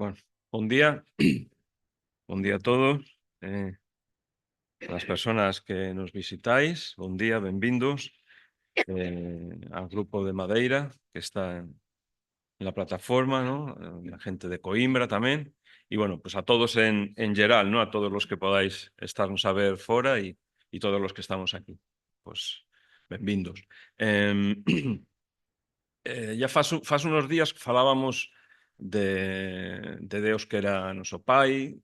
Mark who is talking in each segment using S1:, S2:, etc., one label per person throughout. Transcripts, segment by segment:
S1: Bueno, buen día, buen día a todos. A las personas que nos visitáis, buen día, benvindos al grupo de Madeira que está en la plataforma, ¿no? La gente de Coimbra también. Y bueno, pues a todos en geral, ¿no? A todos los que podáis estarnos a ver fuera y todos los que estamos aquí. Pues benvindos. Ya faz unos días falábamos de Deus que era noso Pai,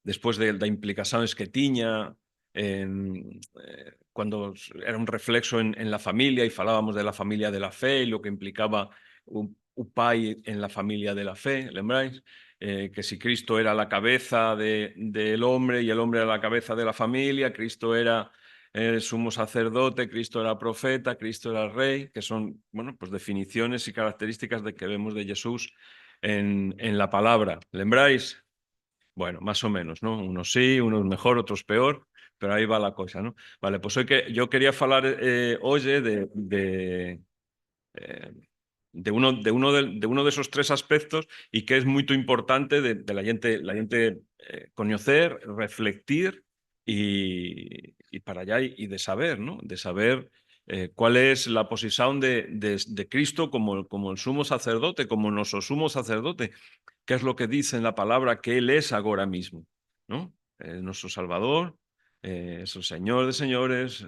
S1: despois da implicaciones que tiña cuando era un reflexo en la familia y falábamos de la familia de la fe y lo que implicaba un pai en la familia de la fe, lembráis? Que si Cristo era la cabeza del hombre y el hombre era la cabeza de la familia, Cristo era sumo sacerdote, Cristo era profeta, Cristo era rey, que son, bueno, pues definiciones y características de que vemos de Jesús en la palabra. ¿Lembráis? Bueno, más o menos, ¿no? Unos sí, unos mejor, otros peor, pero ahí va la cosa, ¿no? Vale, pues yo quería hablar hoy eh, de uno de esos tres aspectos y que es muy importante de la gente conocer, reflectir y para allá y de saber, ¿no? De saber cuál es la posición de Cristo como el sumo sacerdote, como nuestro sumo sacerdote, qué es lo que dice en la palabra que Él es ahora mismo, ¿no? Nuestro Salvador, es el Señor de señores,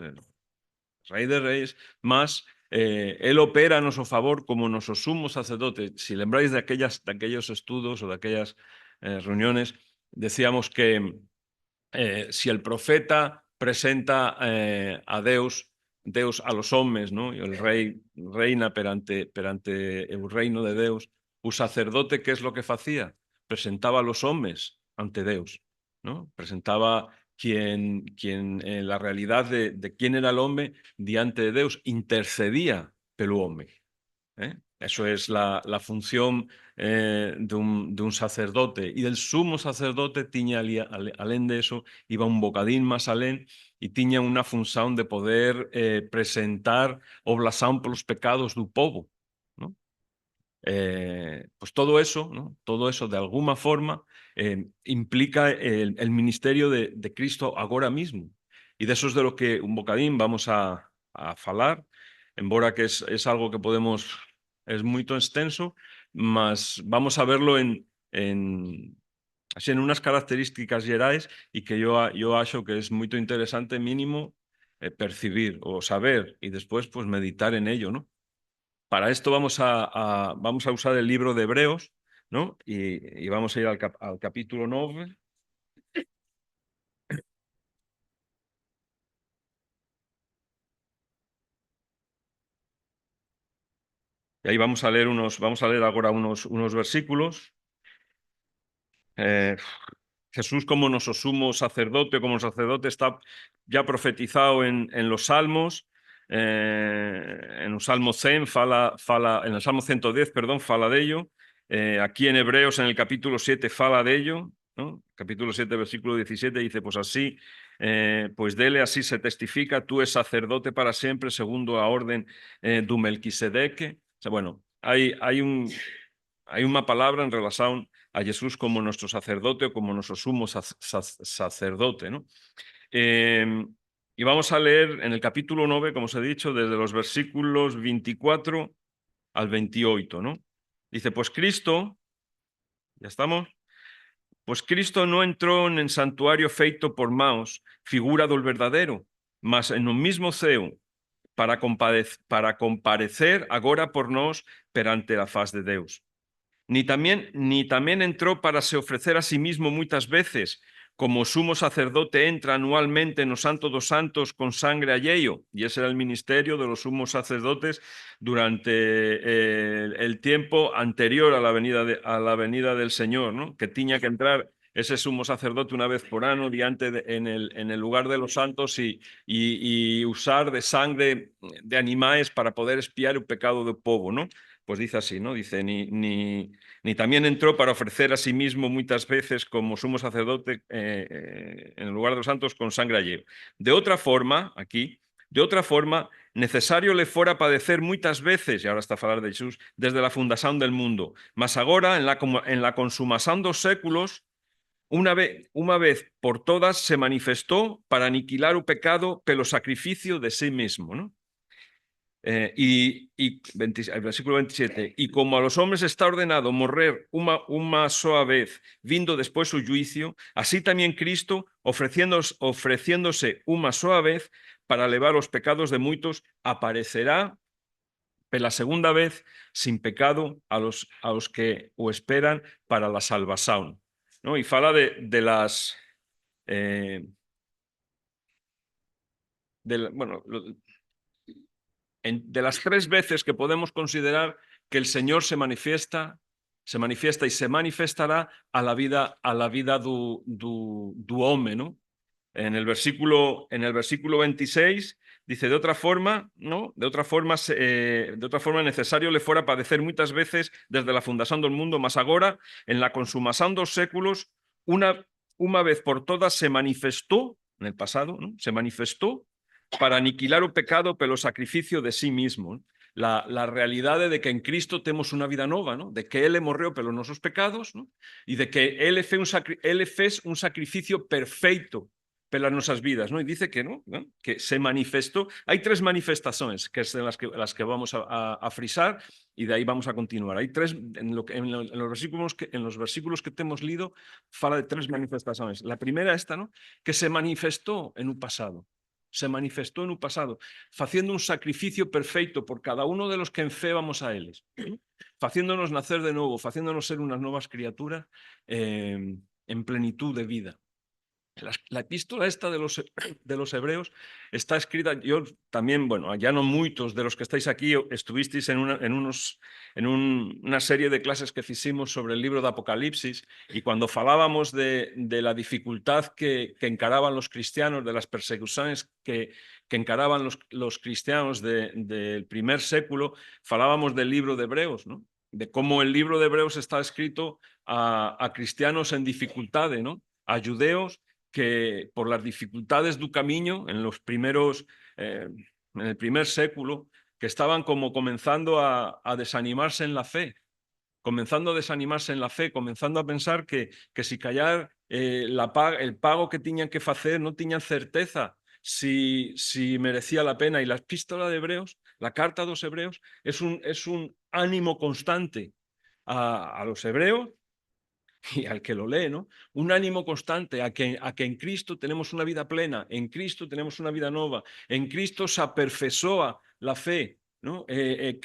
S1: Rey de reyes, más Él opera a nuestro favor como nuestro sumo sacerdote. Si lembráis de aquellos estudios o de aquellas reuniones, decíamos que si el profeta presenta a Deus a los hombres, ¿no? Y el rey reina perante el reino de Deus, un sacerdote, ¿qué es lo que hacía? Presentaba a los hombres ante Deus, ¿no? Presentaba la realidad de quién era el hombre diante de Deus, intercedía pelo hombre. Eso es la función de un sacerdote. Y del sumo sacerdote tiña, alén de eso, iba un bocadín más alén y tiña una función de poder presentar oblación por los pecados del povo, ¿no? Pues todo eso, ¿no? Todo eso de alguna forma implica el ministerio de Cristo ahora mismo. Y de eso es de lo que un bocadín vamos a falar, embora que es algo que es muy extenso, mas vamos a verlo así en unas características gerais y que yo acho que es muy interesante mínimo percibir o saber y después pues meditar en ello, ¿no? Para esto vamos a usar el libro de Hebreos, ¿no? Y vamos a ir al capítulo 9. Y ahí vamos a leer ahora unos versículos. Jesús como nuestro sumo sacerdote, como el sacerdote está ya profetizado en los salmos. En el Salmo 100 en el Salmo 110, perdón, fala de ello. Aquí en Hebreos, en el capítulo 7, fala de ello, ¿no? Capítulo 7, versículo 17, dice, pues así, pues dele así se testifica, tú es sacerdote para siempre, segundo a orden du Melquisedeque. O sea, bueno, hay una palabra en relación a Jesús como nuestro sacerdote o como nuestro sumo sacerdote, ¿no? Y vamos a leer en el capítulo 9, como os he dicho, desde los versículos 24 al 28, ¿no? Dice, pues Cristo, ¿ya estamos? Pues Cristo no entró en el santuario feito por maos, figura del verdadero, mas en un mismo ceo, para comparecer agora por nos perante la faz de Deus. Ni también entró para se ofrecer a sí mismo muchas veces, como sumo sacerdote entra anualmente en los Santo dos Santos con sangre alleyo, y ese era el ministerio de los sumos sacerdotes durante el tiempo anterior a a la venida del Señor, ¿no? Que tenía que entrar ese sumo sacerdote una vez por año en el lugar de los santos y usar de sangre de animales para poder expiar el pecado del pueblo, ¿no? Pues dice así, ¿no? Dice, ni también entró para ofrecer a sí mismo muchas veces como sumo sacerdote en el lugar de los santos con sangre alleyo. De otra forma, aquí, De otra forma, necesario le fuera padecer muchas veces, y ahora está a falar de Jesús, desde la fundación del mundo, mas agora, en la consumación dos séculos, una vez por todas se manifestó para aniquilar el pecado pelo sacrificio de sí mismo, ¿no? El versículo 27, y como a los hombres está ordenado morrer una sola vez, vindo después su juicio, así también Cristo, ofreciéndose una sola vez para elevar los pecados de muchos, aparecerá por la segunda vez sin pecado a los que o esperan para la salvación, ¿no? Y fala de las... bueno, de las 3 veces que podemos considerar que el Señor se manifiesta y se manifestará a la vida du hombre, ¿no? En el versículo 26 dice, de otra forma, ¿no? De otra forma necesario le fuera padecer muchas veces desde la fundación del mundo, mas agora, en la consumación dos séculos, una vez por todas se manifestó, en el pasado, ¿no? Se manifestó para aniquilar el pecado pelo sacrificio de sí mismo, ¿no? La realidad de que en Cristo tenemos una vida nueva, ¿no? De que Él morreu pelos nuestros pecados, ¿no? Y de que Él fez un sacrificio perfecto pelas nuestras vidas, ¿no? Y dice que no, ¿no? Que se manifestó. Hay 3 manifestaciones que es las que vamos a frisar y de ahí vamos a continuar. Hay 3, en los versículos que te hemos leído, fala de 3 manifestaciones. La primera esta, ¿no? Que se manifestó en un pasado. Se manifestó en un pasado, haciendo un sacrificio perfecto por cada uno de los que en fe vamos a Él, haciéndonos nacer de nuevo, haciéndonos ser unas nuevas criaturas en plenitud de vida. La epístola esta de los hebreos está escrita, yo también, bueno, ya no muchos de los que estáis aquí estuvisteis en una serie de clases que hicimos sobre el libro de Apocalipsis, y cuando falábamos de la dificultad que encaraban los cristianos, de las persecuciones que encaraban los cristianos del primer século, falábamos del libro de Hebreos, ¿no? De cómo el libro de Hebreos está escrito a cristianos en dificultades, ¿no? A judeos que por las dificultades del camino en el primer século, que estaban como comenzando a desanimarse en la fe, comenzando a pensar que si callar el pago que tenían que hacer no tenían certeza si merecía la pena. Y la epístola de Hebreos, la carta a los hebreos, es un ánimo constante a los hebreos y al que lo lee, ¿no? Un ánimo constante a que en Cristo tenemos una vida plena, en Cristo tenemos una vida nueva, en Cristo se aperfesoa la fe, ¿no? En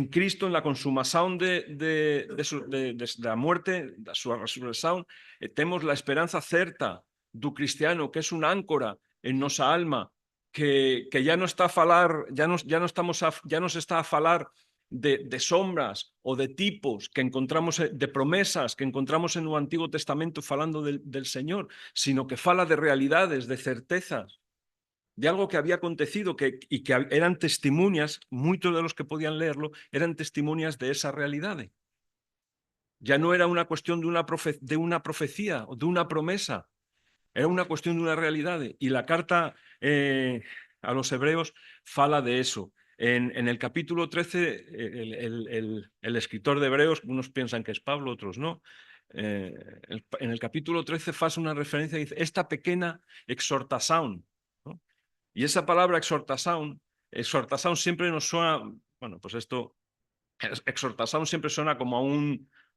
S1: Cristo, en la consumación de la muerte, de su resurrección, tenemos la esperanza certa du cristiano, que es un áncora en nuestra alma, que ya no está a falar, ya no se está a falar de sombras o de tipos que encontramos, de promesas que encontramos en el Antiguo Testamento falando del Señor, sino que fala de realidades, de certezas, de algo que había acontecido y que eran testimonias, muchos de los que podían leerlo eran testimonias de esa realidad. Ya no era una cuestión de una profecía o de una promesa, era una cuestión de una realidad. Y la carta a los hebreos fala de eso. En el capítulo 13, el escritor de Hebreos, unos piensan que es Pablo, otros no, en el capítulo 13 hace una referencia y dice, esta pequeña exhortación, ¿no? Y esa palabra exhortación siempre nos suena, bueno, pues esto, exhortación siempre suena como a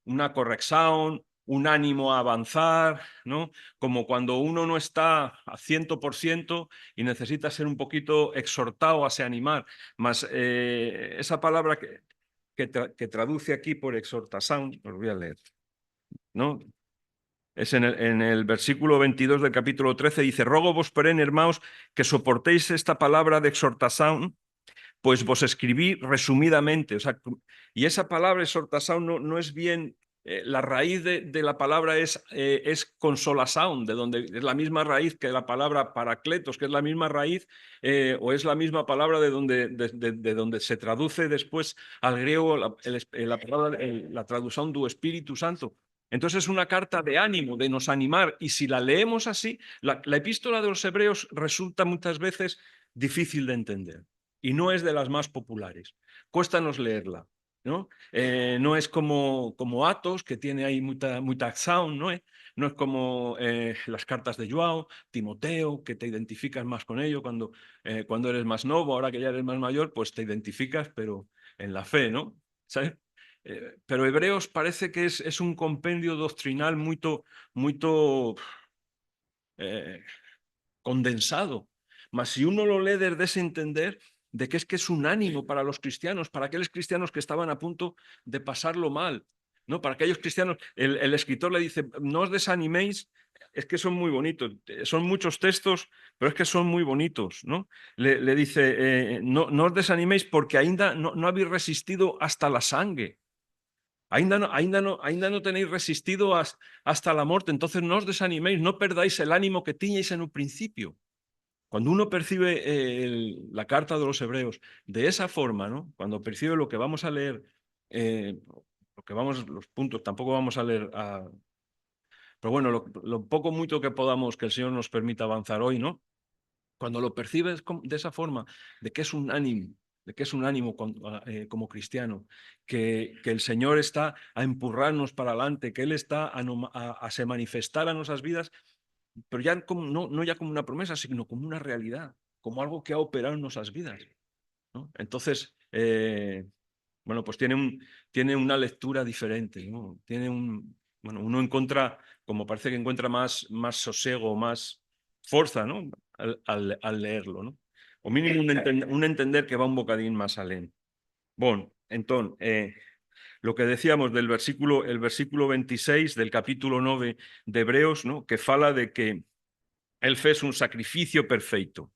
S1: una corrección, un ánimo a avanzar, ¿no? Como cuando uno no está a 100% y necesita ser un poquito exhortado a se animar. Mas esa palabra que traduce aquí por exhortación, os voy a leer, ¿no? Es en el versículo 22 del capítulo 13, dice, rogo vos, hermanos, que soportéis esta palabra de exhortación, pues vos escribí resumidamente. O sea, y esa palabra exhortación no es bien, la raíz de la palabra es consolación, de donde es la misma raíz que la palabra paracletos, que es la misma raíz, o es la misma palabra de donde se traduce después al griego la palabra, la traducción du Espíritu Santo. Entonces es una carta de ánimo, de nos animar, y si la leemos así, la epístola de los Hebreos resulta muchas veces difícil de entender y no es de las más populares. Cuéstanos leerla, ¿no? No es como Atos, que tiene ahí mucha acción, ¿no? No es como las cartas de Joao, Timoteo, que te identificas más con ello cuando eres más nuevo. Ahora que ya eres más mayor, pues te identificas, pero en la fe, ¿no? ¿Sabes? Pero Hebreos parece que es un compendio doctrinal muy condensado. Mas si uno lo lee desde ese entender de que es un ánimo para los cristianos, para aquellos cristianos que estaban a punto de pasarlo mal, ¿no? Para aquellos cristianos, el escritor le dice, no os desaniméis, es que son muy bonitos, son muchos textos, pero es que son muy bonitos, ¿no? Le dice, no os desaniméis porque ainda no habéis resistido hasta la sangre. Ainda no tenéis resistido hasta la muerte, entonces no os desaniméis, no perdáis el ánimo que tiñais en un principio. Cuando uno percibe la carta de los Hebreos de esa forma, ¿no? Cuando percibe lo que vamos a leer, los puntos, tampoco vamos a leer, pero bueno, lo poco mucho que podamos, que el Señor nos permita avanzar hoy, ¿no? Cuando lo percibes de esa forma, de que es un ánimo, como cristiano, que el Señor está a empurrarnos para adelante, que Él está a se manifestar a nuestras vidas, pero ya no ya como una promesa, sino como una realidad, como algo que ha operado en nuestras vidas, ¿no? Entonces, bueno, pues tiene una lectura diferente, ¿no? Bueno, uno encuentra, como parece que encuentra más sosiego, más fuerza, ¿no? Al leerlo, ¿no? O mínimo un entender que va un bocadín más alén. Bueno, entonces, lo que decíamos el versículo 26 del capítulo 9 de Hebreos, ¿no? Que fala de que Él fez un sacrificio perfecto.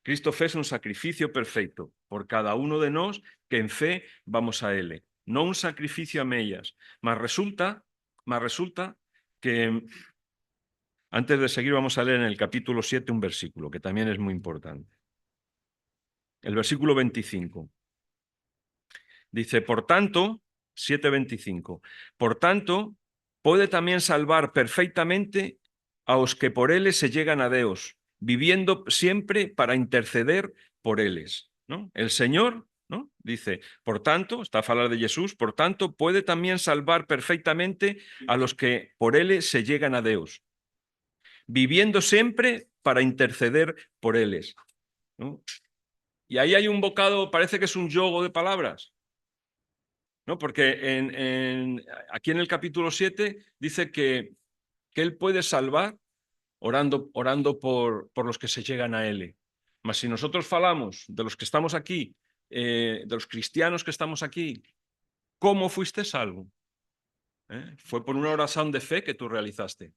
S1: Cristo fez un sacrificio perfecto por cada uno de nos que en fe vamos a Él. No un sacrificio a mellas, mas resulta que antes de seguir vamos a leer en el capítulo 7 un versículo que también es muy importante. El versículo 25. Dice, por tanto, 7:25, por tanto, puede también salvar perfectamente a los que por Él se llegan a Dios, viviendo siempre para interceder por Él, ¿no? El Señor, ¿no? Dice, por tanto, está a hablar de Jesús, por tanto, puede también salvar perfectamente a los que por Él se llegan a Dios, viviendo siempre para interceder por Él, ¿no? Y ahí hay un bocado, parece que es un juego de palabras, ¿no? Porque aquí en el capítulo 7 dice que Él puede salvar orando por los que se llegan a Él. Mas si nosotros falamos de los que estamos aquí, de los cristianos que estamos aquí, ¿cómo fuiste salvo? Fue por una oración de fe que tú realizaste.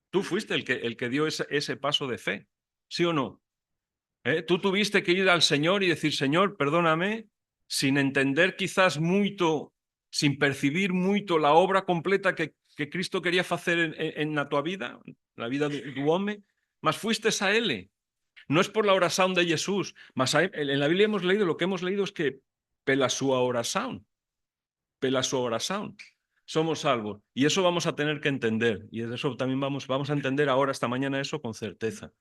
S1: Tú fuiste el que dio ese paso de fe, ¿sí o no? Tú tuviste que ir al Señor y decir, Señor, perdóname, sin entender quizás mucho, sin percibir mucho la obra completa que Cristo quería hacer en la tua vida, la vida du hombre, mas fuiste a Él. No es por la oración de Jesús, mas en la Biblia hemos leído, lo que hemos leído es que pela su oración, somos salvos. Y eso vamos a tener que entender, y de eso también vamos a entender ahora, esta mañana, eso con certeza,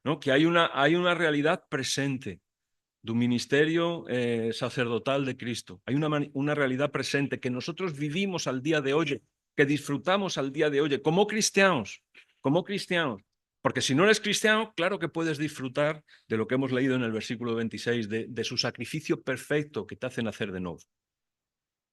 S1: ¿no? Que hay una realidad presente de un ministerio sacerdotal de Cristo. Hay una realidad presente que nosotros vivimos al día de hoy, que disfrutamos al día de hoy, como cristianos. Porque si no eres cristiano, claro que puedes disfrutar de lo que hemos leído en el versículo 26, de su sacrificio perfecto que te hace nacer de nuevo,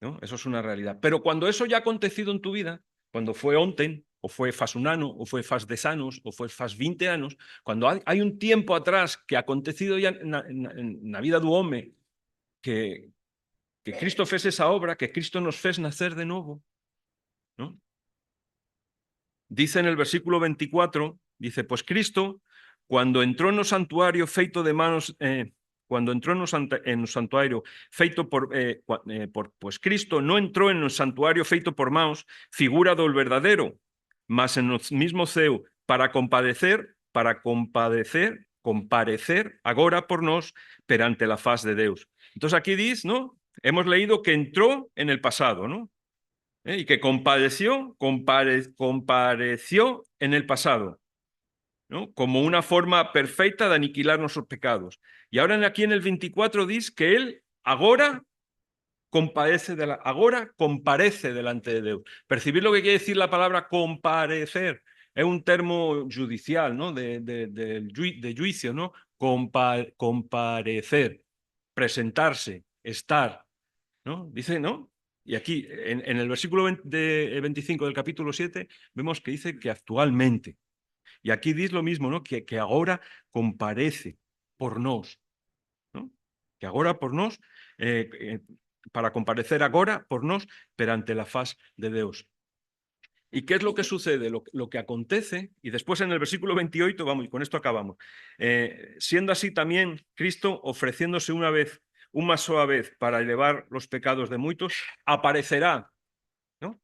S1: ¿no? Eso es una realidad. Pero cuando eso ya ha acontecido en tu vida, cuando fue onten, o fue fas un ano, o fue fas 10 años, o fue fas 20 años, cuando hay un tiempo atrás que ha acontecido ya en la vida del hombre, que Cristo fez esa obra, que Cristo nos fez nacer de nuevo, ¿no? Dice en el versículo 24, dice, pues Cristo, cuando entró en el santuario feito de manos, cuando entró en el santuario feito pues Cristo no entró en el santuario feito por manos, figura del verdadero, mas en el mismo ceu, para comparecer agora por nos perante la faz de Deus. Entonces aquí dice, ¿no? Hemos leído que entró en el pasado, ¿no? Y que compareció en el pasado, ¿no? Como una forma perfecta de aniquilar nuestros pecados. Y ahora aquí en el 24 dice que él ahora comparece delante de Dios. Percibir lo que quiere decir la palabra comparecer. Es un término judicial, ¿no? De juicio, ¿no? Comparecer, presentarse, estar, ¿no? Dice, ¿no? Y aquí, en el versículo 25 del capítulo 7, vemos que dice que actualmente. Y aquí dice lo mismo, ¿no? Que ahora comparece por nos, ¿no? Que ahora por nos, para comparecer ahora por nos, perante la faz de Dios. ¿Y qué es lo que sucede? Lo que acontece, y después en el versículo 28, vamos, y con esto acabamos, siendo así también Cristo ofreciéndose una sola vez para elevar los pecados de muchos, aparecerá, ¿no?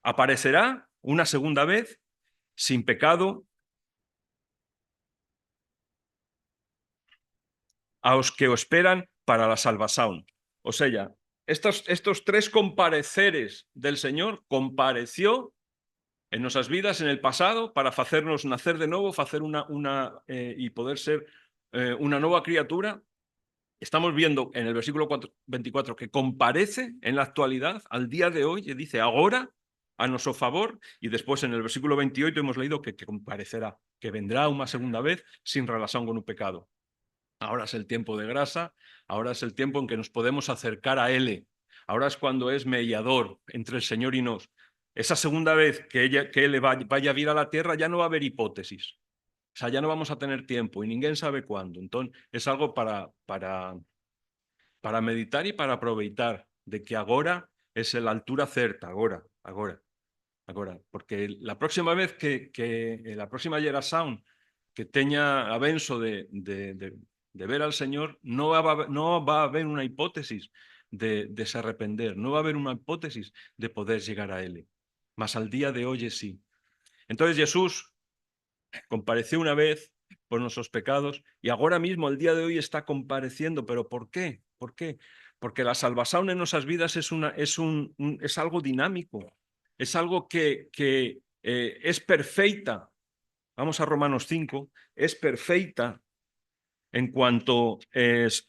S1: Aparecerá una segunda vez sin pecado a los que os esperan para la salvación. O sea, estos tres compareceres del Señor, compareció en nuestras vidas en el pasado para hacernos nacer de nuevo, hacer y poder ser una nueva criatura. Estamos viendo en el versículo 24 que comparece en la actualidad, al día de hoy, y dice ahora a nuestro favor, y después en el versículo 28 hemos leído que comparecerá, que vendrá una segunda vez sin relación con un pecado. Ahora es el tiempo de gracia, ahora es el tiempo en que nos podemos acercar a Él. Ahora es cuando es mediador entre el Señor y nos. Esa segunda vez que Él vaya a vir a la tierra ya no va a haber hipótesis. O sea, ya no vamos a tener tiempo y ninguém sabe cuándo. Entonces, es algo para meditar y para aprovechar de que ahora es la altura certa, ahora. Porque la próxima vez la próxima generación que tenga avenso de ver al Señor, no va a haber una hipótesis de se arrepender, no va a haber una hipótesis de poder llegar a Él. Mas al día de hoy sí. Entonces Jesús compareció una vez por nuestros pecados y ahora mismo, al día de hoy, está compareciendo. ¿Pero por qué? ¿Por qué? Porque la salvación en nuestras vidas es algo dinámico, es algo que es perfecta. Vamos a Romanos 5, es perfecta en cuanto es...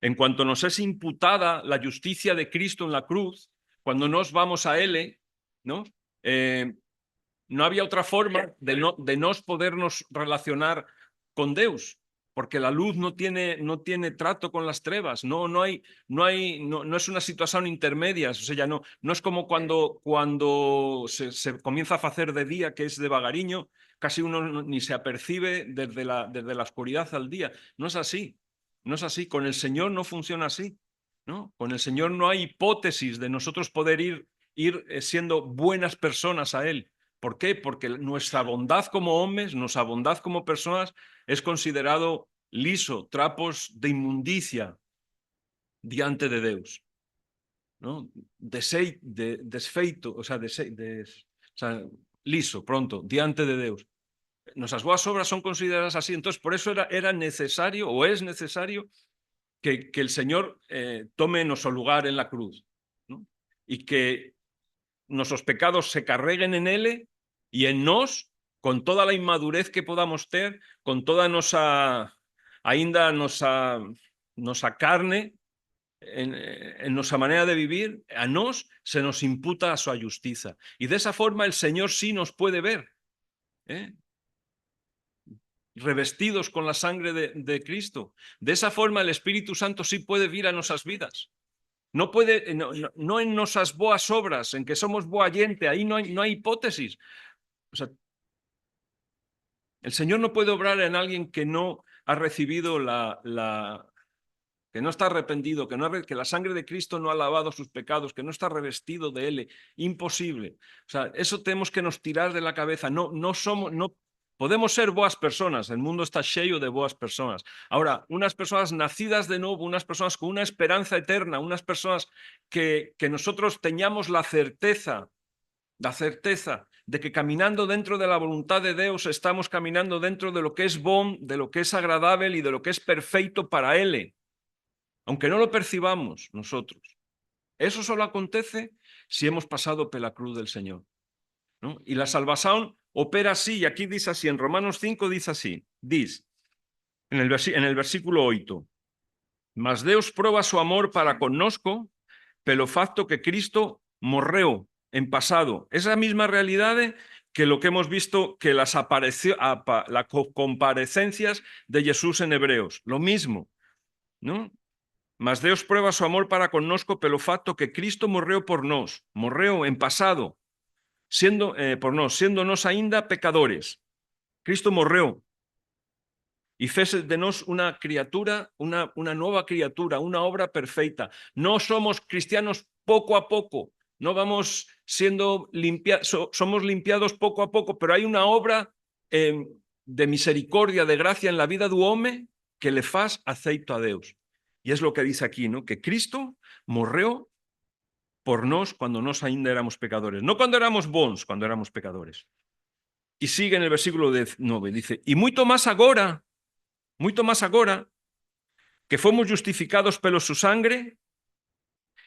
S1: En cuanto nos es imputada la justicia de Cristo en la cruz, cuando nos vamos a Él, ¿no? No había otra forma de nos podernos relacionar con Dios, porque la luz no tiene trato con las trevas, no es una situación intermedia, o sea, no es como cuando se comienza a hacer de día, que es devagariño, casi uno ni se apercibe desde la oscuridad al día. No es así, no es así. Con el Señor no funciona así, ¿no? Con el Señor no hay hipótesis de nosotros poder ir siendo buenas personas a Él. ¿Por qué? Porque nuestra bondad como hombres, nuestra bondad como personas es considerado liso, trapos de inmundicia diante de Dios, ¿no? Desfeito, o sea, liso, pronto, diante de Dios. Nuestras buenas obras son consideradas así, entonces por eso era necesario o es necesario que el Señor tome nuestro lugar en la cruz, ¿no? Y que nuestros pecados se carguen en Él y en nos, con toda la inmadurez que podamos tener, con toda ainda nosa carne, en nuestra manera de vivir, a nos se nos imputa a su justicia. Y de esa forma el Señor sí nos puede ver, revestidos con la sangre de Cristo. De esa forma el Espíritu Santo sí puede vir a nuestras vidas. No puede, no en nuestras boas obras, en que somos boa gente, ahí no hay hipótesis. O sea, el Señor no puede obrar en alguien que no ha recibido que no está arrepentido, que la sangre de Cristo no ha lavado sus pecados, que no está revestido de Él. Imposible. O sea, eso tenemos que nos tirar de la cabeza. No podemos ser boas personas. El mundo está lleno de boas personas. Ahora, unas personas nacidas de nuevo, unas personas con una esperanza eterna, unas personas que nosotros tengamos la certeza de que caminando dentro de la voluntad de Dios estamos caminando dentro de lo que es bon, de lo que es agradable y de lo que es perfecto para Él, aunque no lo percibamos nosotros. Eso solo acontece si hemos pasado por la cruz del Señor, ¿no? Y la salvación opera así, y aquí dice así, en Romanos 5 dice así, dice, en el versículo 8, mas Deus prueba su amor para connosco, pelo facto que Cristo morreu en pasado. Esa misma realidad que lo que hemos visto, que las comparecencias de Jesús en Hebreos, lo mismo, ¿no? Mas Deus prueba su amor para connosco pelo facto que Cristo morreu por nós, morreu en pasado, siéndonos ainda pecadores. Cristo morreu y fez de nos una criatura, una nueva criatura, una obra perfecta. No somos cristianos poco a poco, no vamos siendo limpiados, somos limpiados poco a poco, pero hay una obra de misericordia, de gracia en la vida do home que le faz aceito a Deus. Y es lo que dice aquí, ¿no? Que Cristo morreu por nos cuando nos ainda éramos pecadores. No cuando éramos bons, cuando éramos pecadores. Y sigue en el versículo 9, dice, y mucho más agora, que fomos justificados pelo su sangre,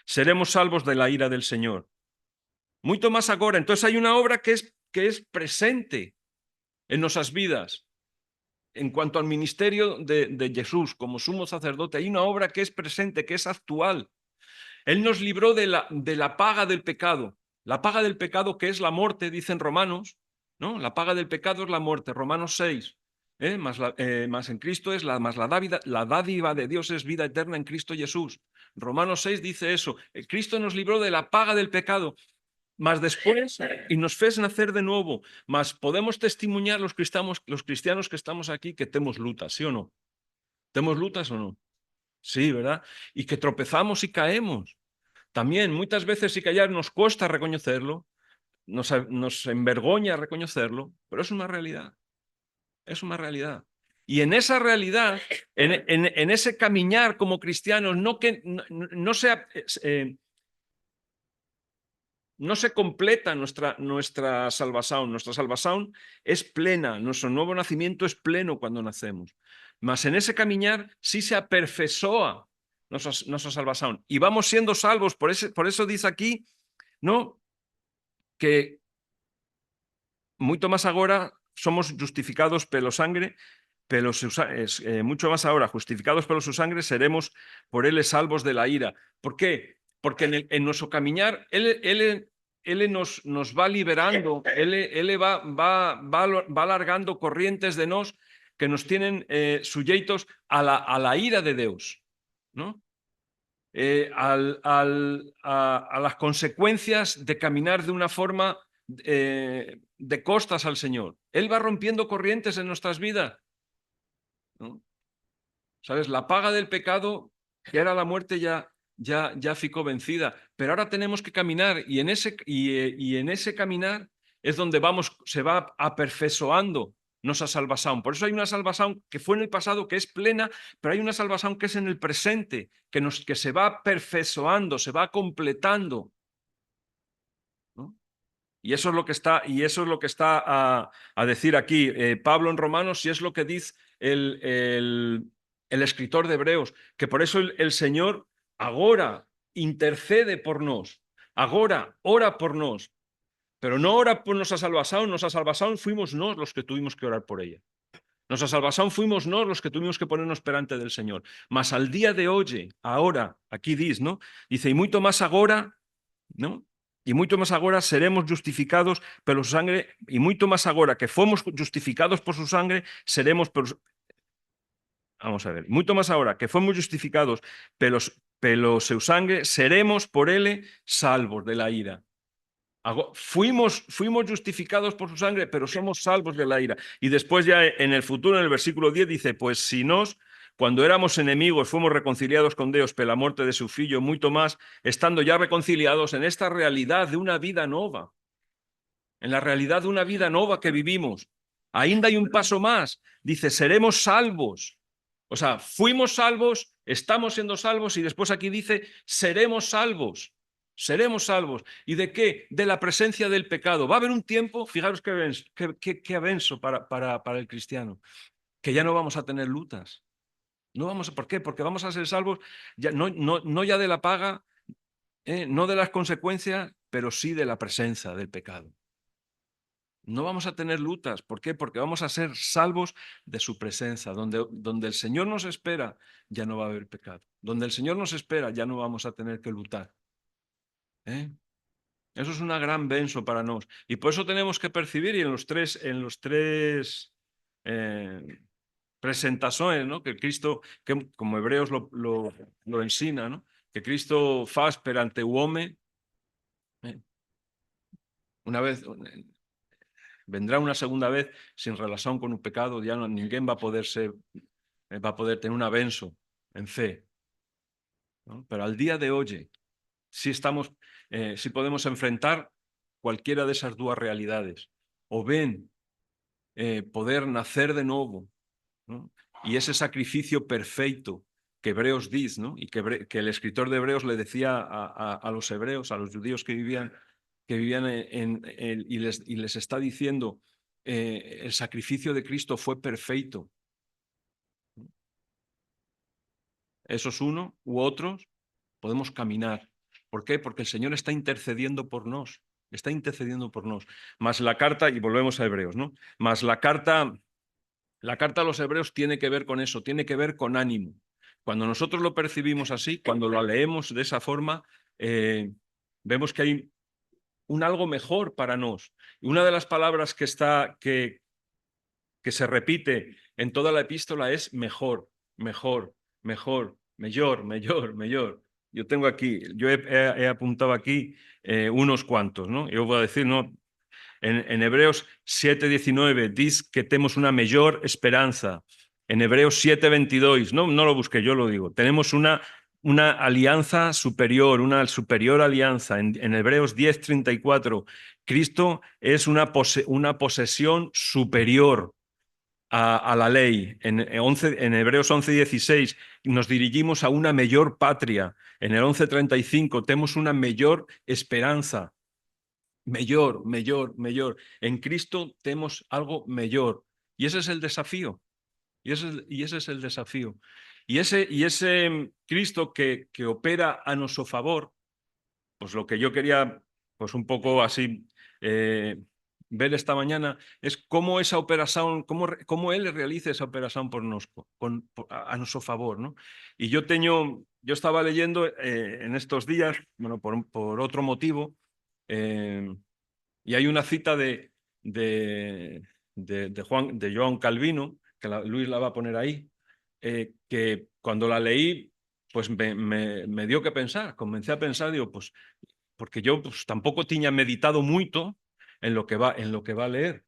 S1: seremos salvos de la ira del Señor. Mucho más agora. Entonces hay una obra que es presente en nuestras vidas. En cuanto al ministerio de Jesús como sumo sacerdote, hay una obra que es presente, que es actual. Él nos libró de la paga del pecado. La paga del pecado, que es la muerte, dicen Romanos, ¿no? La paga del pecado es la muerte, Romanos 6. Más en Cristo es la dádiva de Dios es vida eterna en Cristo Jesús. Romanos 6 dice eso. Cristo nos libró de la paga del pecado. Mas después, y nos fez nacer de nuevo, mas podemos testimoniar los cristianos que estamos aquí que tenemos lutas, ¿sí o no? ¿Tenemos lutas o no? Sí, ¿verdad? Y que tropezamos y caemos. También, muchas veces sí callar nos cuesta reconocerlo, nos envergoña reconocerlo, pero es una realidad. Es una realidad. Y en esa realidad, en ese caminar como cristianos, no se completa nuestra salvación. Nuestra salvación es plena, nuestro nuevo nacimiento es pleno cuando nacemos. Mas en ese caminar sí se aperfesoa nuestra salvación. Y vamos siendo salvos, por eso dice aquí, ¿no? Que mucho más ahora somos justificados pelo sangre, mucho más ahora, justificados por su sangre, seremos por él salvos de la ira. ¿Por qué? Porque en nuestro caminar, él nos va liberando, él va alargando corrientes de nos que nos tienen sujetos a la ira de Dios, ¿no? A las consecuencias de caminar de una forma de costas al Señor. Él va rompiendo corrientes en nuestras vidas, ¿no? ¿Sabes? La paga del pecado, que era la muerte, ya ficó vencida, pero ahora tenemos que caminar y en ese caminar es donde se va aperfesoando nuestra salvación. Por eso hay una salvación que fue en el pasado, que es plena, pero hay una salvación que es en el presente, que se va perfesoando, se va completando, ¿no? Y eso es lo que está a decir aquí Pablo en Romanos, y es lo que dice el escritor de Hebreos, que por eso el Señor agora intercede por nos, agora ora por nos, pero no ora por nuestra salvación fuimos nos los que tuvimos que orar por ella. Nuestra salvación fuimos nos los que tuvimos que ponernos delante del Señor. Mas al día de hoy, ahora, aquí dice, ¿no? Dice, y mucho más agora, ¿no? Y mucho más agora seremos justificados por su sangre, y mucho más agora que fomos justificados por su sangre, seremos vamos a ver, mucho más ahora que fomos justificados pelo seu sangre, seremos por él salvos de la ira. Fuimos justificados por su sangre, pero somos salvos de la ira. Y después ya en el futuro, en el versículo 10, dice, pues si cuando éramos enemigos, fuimos reconciliados con Dios por la muerte de su Filho, mucho más, estando ya reconciliados en esta realidad de una vida nueva, en la realidad de una vida nueva que vivimos. Ainda hay un paso más, dice, seremos salvos. O sea, fuimos salvos, estamos siendo salvos, y después aquí dice, seremos salvos. seremos salvos. ¿Y de qué? De la presencia del pecado. Va a haber un tiempo, fijaros qué avenso para el cristiano, que ya no vamos a tener lutas. No vamos ¿por qué? Porque vamos a ser salvos ya, no ya de la paga, no de las consecuencias, pero sí de la presencia del pecado. No vamos a tener lutas. ¿Por qué? Porque vamos a ser salvos de su presencia. Donde el Señor nos espera, ya no va a haber pecado. Donde el Señor nos espera, ya no vamos a tener que luchar. Eso es una gran benzo para nosotros. Y por eso tenemos que percibir, y en los tres presentaciones, ¿no? Que Cristo, que como Hebreos lo ensina, ¿no? Que Cristo faz perante uome. Una vez, vendrá una segunda vez sin relación con un pecado, ya ninguém va a poder tener un avenso en fe. ¿No? Pero al día de hoy, sí podemos enfrentar cualquiera de esas dos realidades. O ven poder nacer de nuevo, ¿no? Y ese sacrificio perfecto que Hebreos dice, ¿no? Y que el escritor de Hebreos le decía a los hebreos, a los judíos que vivían y les está diciendo, el sacrificio de Cristo fue perfecto. Esos uno u otros podemos caminar. ¿Por qué? Porque el Señor está intercediendo por nos. Está intercediendo por nos. Más la carta, y volvemos a Hebreos, ¿no? Más la carta a los hebreos tiene que ver con eso, tiene que ver con ánimo. Cuando nosotros lo percibimos así, cuando lo leemos de esa forma, vemos que hay un algo mejor para nos. Y una de las palabras que se repite en toda la epístola es mejor, mejor, mejor, mejor, mejor, mejor. Yo tengo aquí, yo he apuntado aquí unos cuantos, ¿no? Yo voy a decir, ¿no? En Hebreos 7:19 dice que tenemos una mayor esperanza. En Hebreos 7:22, no lo busqué, yo lo digo, tenemos una alianza superior, una superior alianza. En Hebreos 10:34, Cristo es una posesión superior a la ley. En Hebreos 11:16 nos dirigimos a una mayor patria. En el 11:35 tenemos una mayor esperanza. Mejor, mejor, mejor. En Cristo tenemos algo mejor. Y ese es el desafío. Y ese es el desafío. Y ese Cristo que opera a nuestro favor, pues lo que yo quería, pues un poco así, ver esta mañana, es cómo esa operación, cómo Él realiza esa operación a nuestro favor, ¿no? Y yo estaba leyendo en estos días, bueno, por otro motivo, y hay una cita de Joan Calvino, que Luis la va a poner ahí, que cuando la leí, pues me dio que pensar, comencé a pensar, digo, pues, porque yo pues, tampoco tenía meditado mucho en lo que va a leer.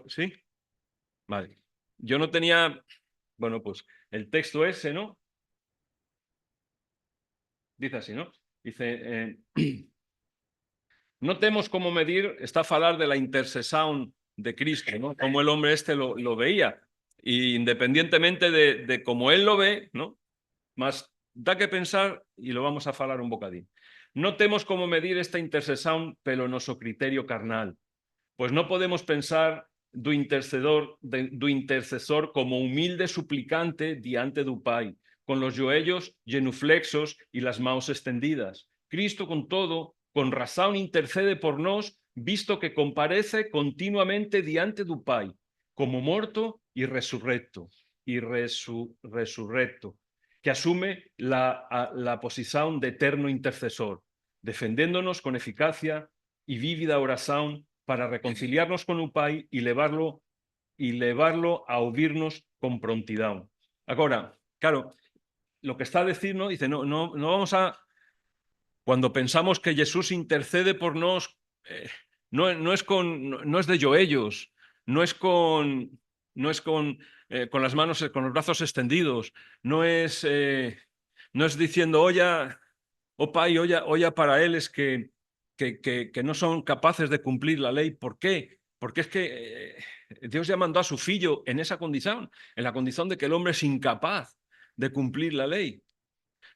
S1: ¿Sí? Vale. Yo no tenía, bueno, pues el texto ese, ¿no? Dice así, ¿no? Dice, no tenemos cómo medir, está a falar de la intercesión de Cristo, ¿no? Cómo el hombre lo veía. Y independientemente de cómo él lo ve, ¿no? Más da que pensar, y lo vamos a falar un bocadín. No tenemos cómo medir esta intercesión pelo noso criterio carnal, pues no podemos pensar do intercesor como humilde suplicante diante do Pai, con los joellos genuflexos y las manos extendidas. Cristo, con todo, con razón intercede por nos, visto que comparece continuamente diante do Pai, como muerto y resurrecto, que asume la posición de eterno intercesor, defendiéndonos con eficacia y vívida oración para reconciliarnos con un Pai y llevarlo a oírnos con prontidad. Ahora, claro, lo que está a decir, ¿no? Dice, no vamos a... Cuando pensamos que Jesús intercede por nos, no es de ellos, no es con las manos, con los brazos extendidos, no es diciendo, oh Pai, oya para él es que no son capaces de cumplir la ley. ¿Por qué? Porque es que Dios ya mandó a su Hijo en esa condición, en la condición de que el hombre es incapaz de cumplir la ley.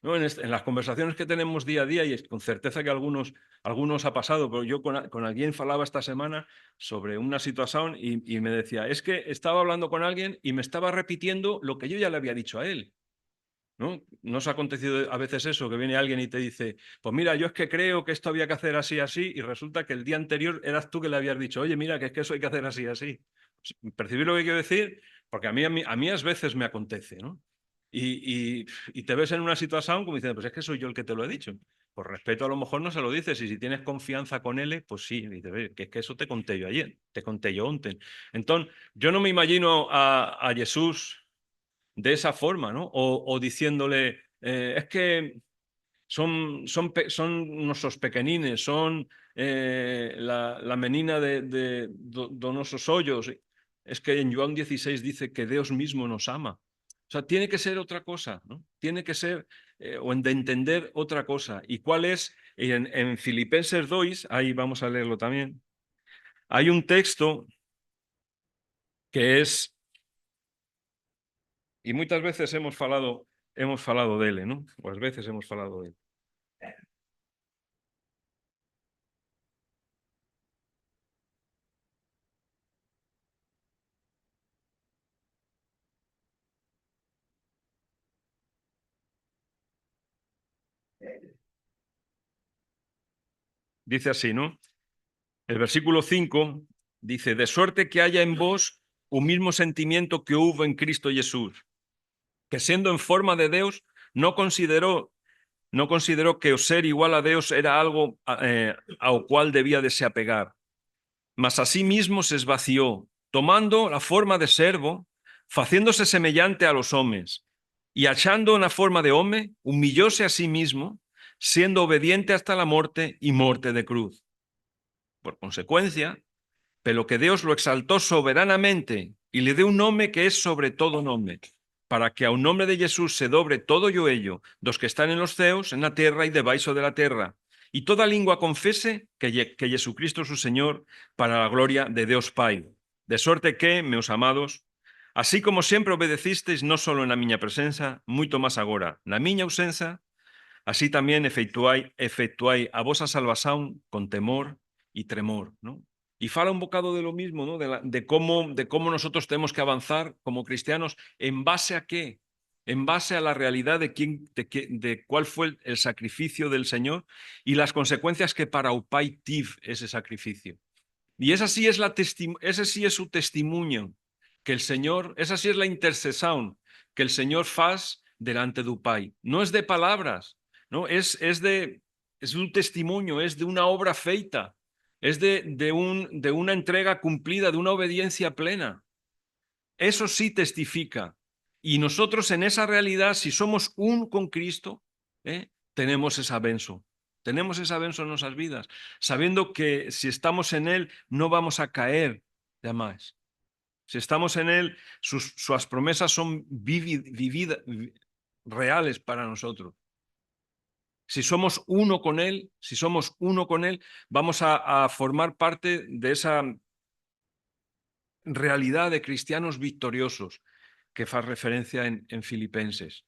S1: ¿no? En las conversaciones que tenemos día a día, y es con certeza que algunos ha pasado, pero yo con alguien falaba esta semana sobre una situación y me decía, es que estaba hablando con alguien y me estaba repitiendo lo que yo ya le había dicho a él. ¿No? ¿No os ha acontecido a veces eso, que viene alguien y te dice, pues mira, yo es que creo que esto había que hacer así, así, y resulta que el día anterior eras tú que le habías dicho, oye, mira, que es que eso hay que hacer así, así? ¿Percibir lo que quiero decir? Porque a mí a veces me acontece, ¿no? Y te ves en una situación como diciendo, pues es que soy yo el que te lo he dicho. Por respeto a lo mejor no se lo dices, y si tienes confianza con él, pues sí, dices, "Ve, que es que eso te conté yo ayer, te conté yo antes". Entonces, yo no me imagino a Jesús de esa forma, ¿no? O diciéndole, es que son nuestros pequeñines, son la menina de donosos hoyos. Es que en Juan 16 dice que Dios mismo nos ama. O sea, tiene que ser otra cosa, ¿no? Tiene que ser, o de entender otra cosa. ¿Y cuál es? En Filipenses 2, ahí vamos a leerlo también, hay un texto que es, y muchas veces hemos falado de él, ¿no? Pues veces hemos falado de él. Dice así, ¿no? El versículo 5 dice, de suerte que haya en vos un mismo sentimiento que hubo en Cristo Jesús, que siendo en forma de Dios, no consideró que ser igual a Dios era algo ao cual debía de se apegar, mas a sí mismo se esvació, tomando la forma de servo, faciéndose semejante a los hombres, y hallando una forma de hombre, humillóse a sí mismo, siendo obediente hasta la muerte y muerte de cruz. Por consecuencia, pero que Dios lo exaltó soberanamente y le dio un nombre que es sobre todo nombre, para que a un nombre de Jesús se dobre todo ello, los que están en los ceos, en la tierra y debajo de la tierra, y toda lengua confese que Jesucristo es su Señor, para la gloria de Dios Pai. De suerte que, meus amados, así como siempre obedecisteis no solo en la miña presencia, mucho más agora, na miña ausencia, así también efectuáis a vosa salvación con temor y tremor, ¿no? Y fala un bocado de lo mismo, ¿no? De cómo nosotros tenemos que avanzar como cristianos. ¿En base a qué? En base a la realidad de cuál fue el sacrificio del Señor y las consecuencias que para Upai tiv ese sacrificio. Y ese sí es su testimonio, que el Señor, esa sí es la intercesión que el Señor faz delante de Upai. No es de palabras, ¿no? Es un testimonio, es de una obra feita, es de una entrega cumplida, de una obediencia plena. Eso sí testifica. Y nosotros en esa realidad, si somos un con Cristo, tenemos esa benzo. Tenemos esa benzo en nuestras vidas, sabiendo que si estamos en Él no vamos a caer de más. Si estamos en Él, sus promesas son reales para nosotros. Si somos uno con Él, vamos a formar parte de esa realidad de cristianos victoriosos que fa referencia en Filipenses.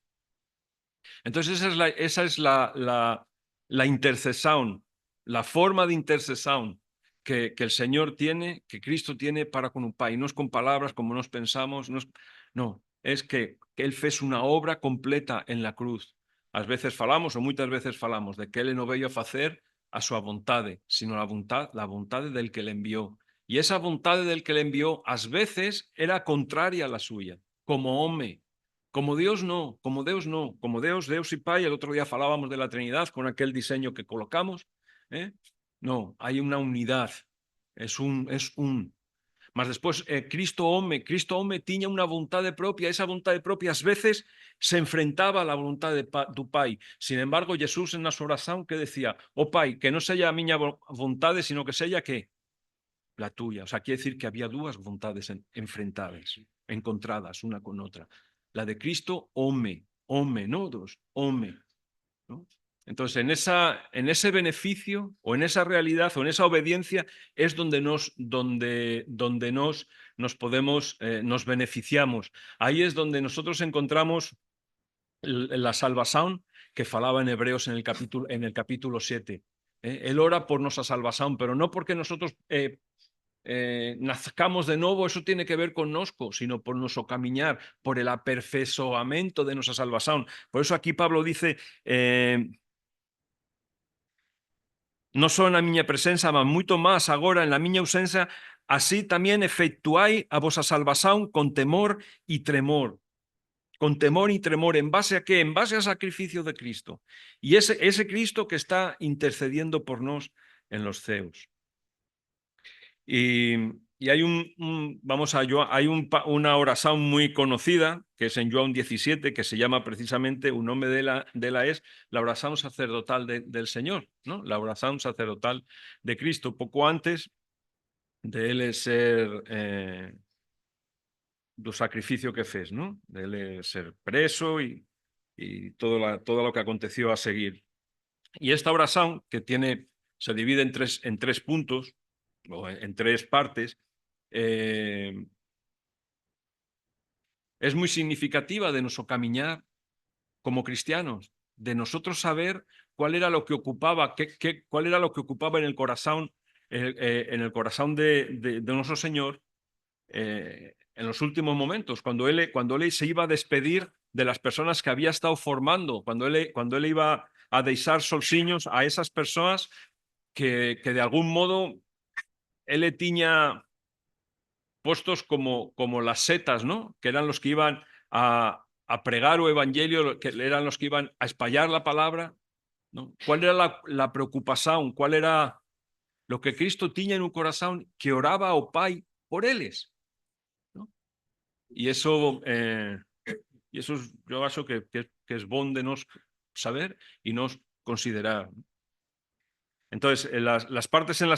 S1: Entonces esa es la intercesión, la forma de intercesión que el Señor tiene, que Cristo tiene para con un Pai. No es con palabras como nos pensamos, no, es que Él fez una obra completa en la cruz. A veces falamos, o muchas veces falamos, de que Él no veio a facer a súa vontade, sino la vontade del que le envió. Y esa vontade del que le envió, a veces, era contraria a la suya, como hombre. Como Dios no, como Deus no, como Deus y Pai, el otro día falábamos de la Trinidad con aquel diseño que colocamos, no, hay una unidad, es un. Mas después, Cristo home tiña una vontade propia, esa vontade propia ás veces se enfrentaba a la voluntad de tu Pai. Sin embargo, Jesús en la su oración que decía, oh Pai, que no sea a miña vontade, sino que sea que la tuya. O sea, quiere decir que había dos voluntades enfrentadas, encontradas una con otra. La de Cristo, hombre, no dos, hombre, ¿no? Entonces, en ese beneficio o en esa realidad o en esa obediencia es donde nos beneficiamos. Ahí es donde nosotros encontramos la salvación que falaba en Hebreos en el capítulo 7. Él ora por nuestra salvación, pero no porque nosotros nazcamos de nuevo, eso tiene que ver con nosco, sino por nuestro caminar, por el aperfeiçoamento de nuestra salvación. Por eso aquí Pablo dice, no só na miña presenza, mas moito máis agora en la miña ausencia, así tamén efectuai a vosa salvación con temor y tremor. Con temor y tremor, ¿en base a qué? En base al sacrificio de Cristo. Y ese Cristo que está intercediendo por nos en los ceos. Y hay una oración muy conocida, que es en Juan 17, que se llama precisamente, un nombre de la es la oración sacerdotal del Señor, ¿no? La oración sacerdotal de Cristo, poco antes de él ser do sacrificio que fez, ¿no? De él ser preso y todo lo que aconteció a seguir. Y esta oración, que se divide en tres puntos, o en tres partes, es muy significativa de nuestro caminar como cristianos, de nosotros saber cuál era lo que ocupaba, cuál era lo que ocupaba en el corazón, en el corazón de nuestro Señor en los últimos momentos, cuando él se iba a despedir de las personas que había estado formando, cuando él iba a deixar solsiños a esas personas que de algún modo él le tiña puestos como las setas, ¿no? Que eran los que iban a pregar o evangelio, que eran los que iban a espallar la palabra, ¿no? ¿Cuál era la preocupación? ¿Cuál era lo que Cristo tiña en un corazón que oraba ao Pai por eles? ¿No? Y eso yo acho que es bon de nos saber y nos considerar. Entonces, las partes en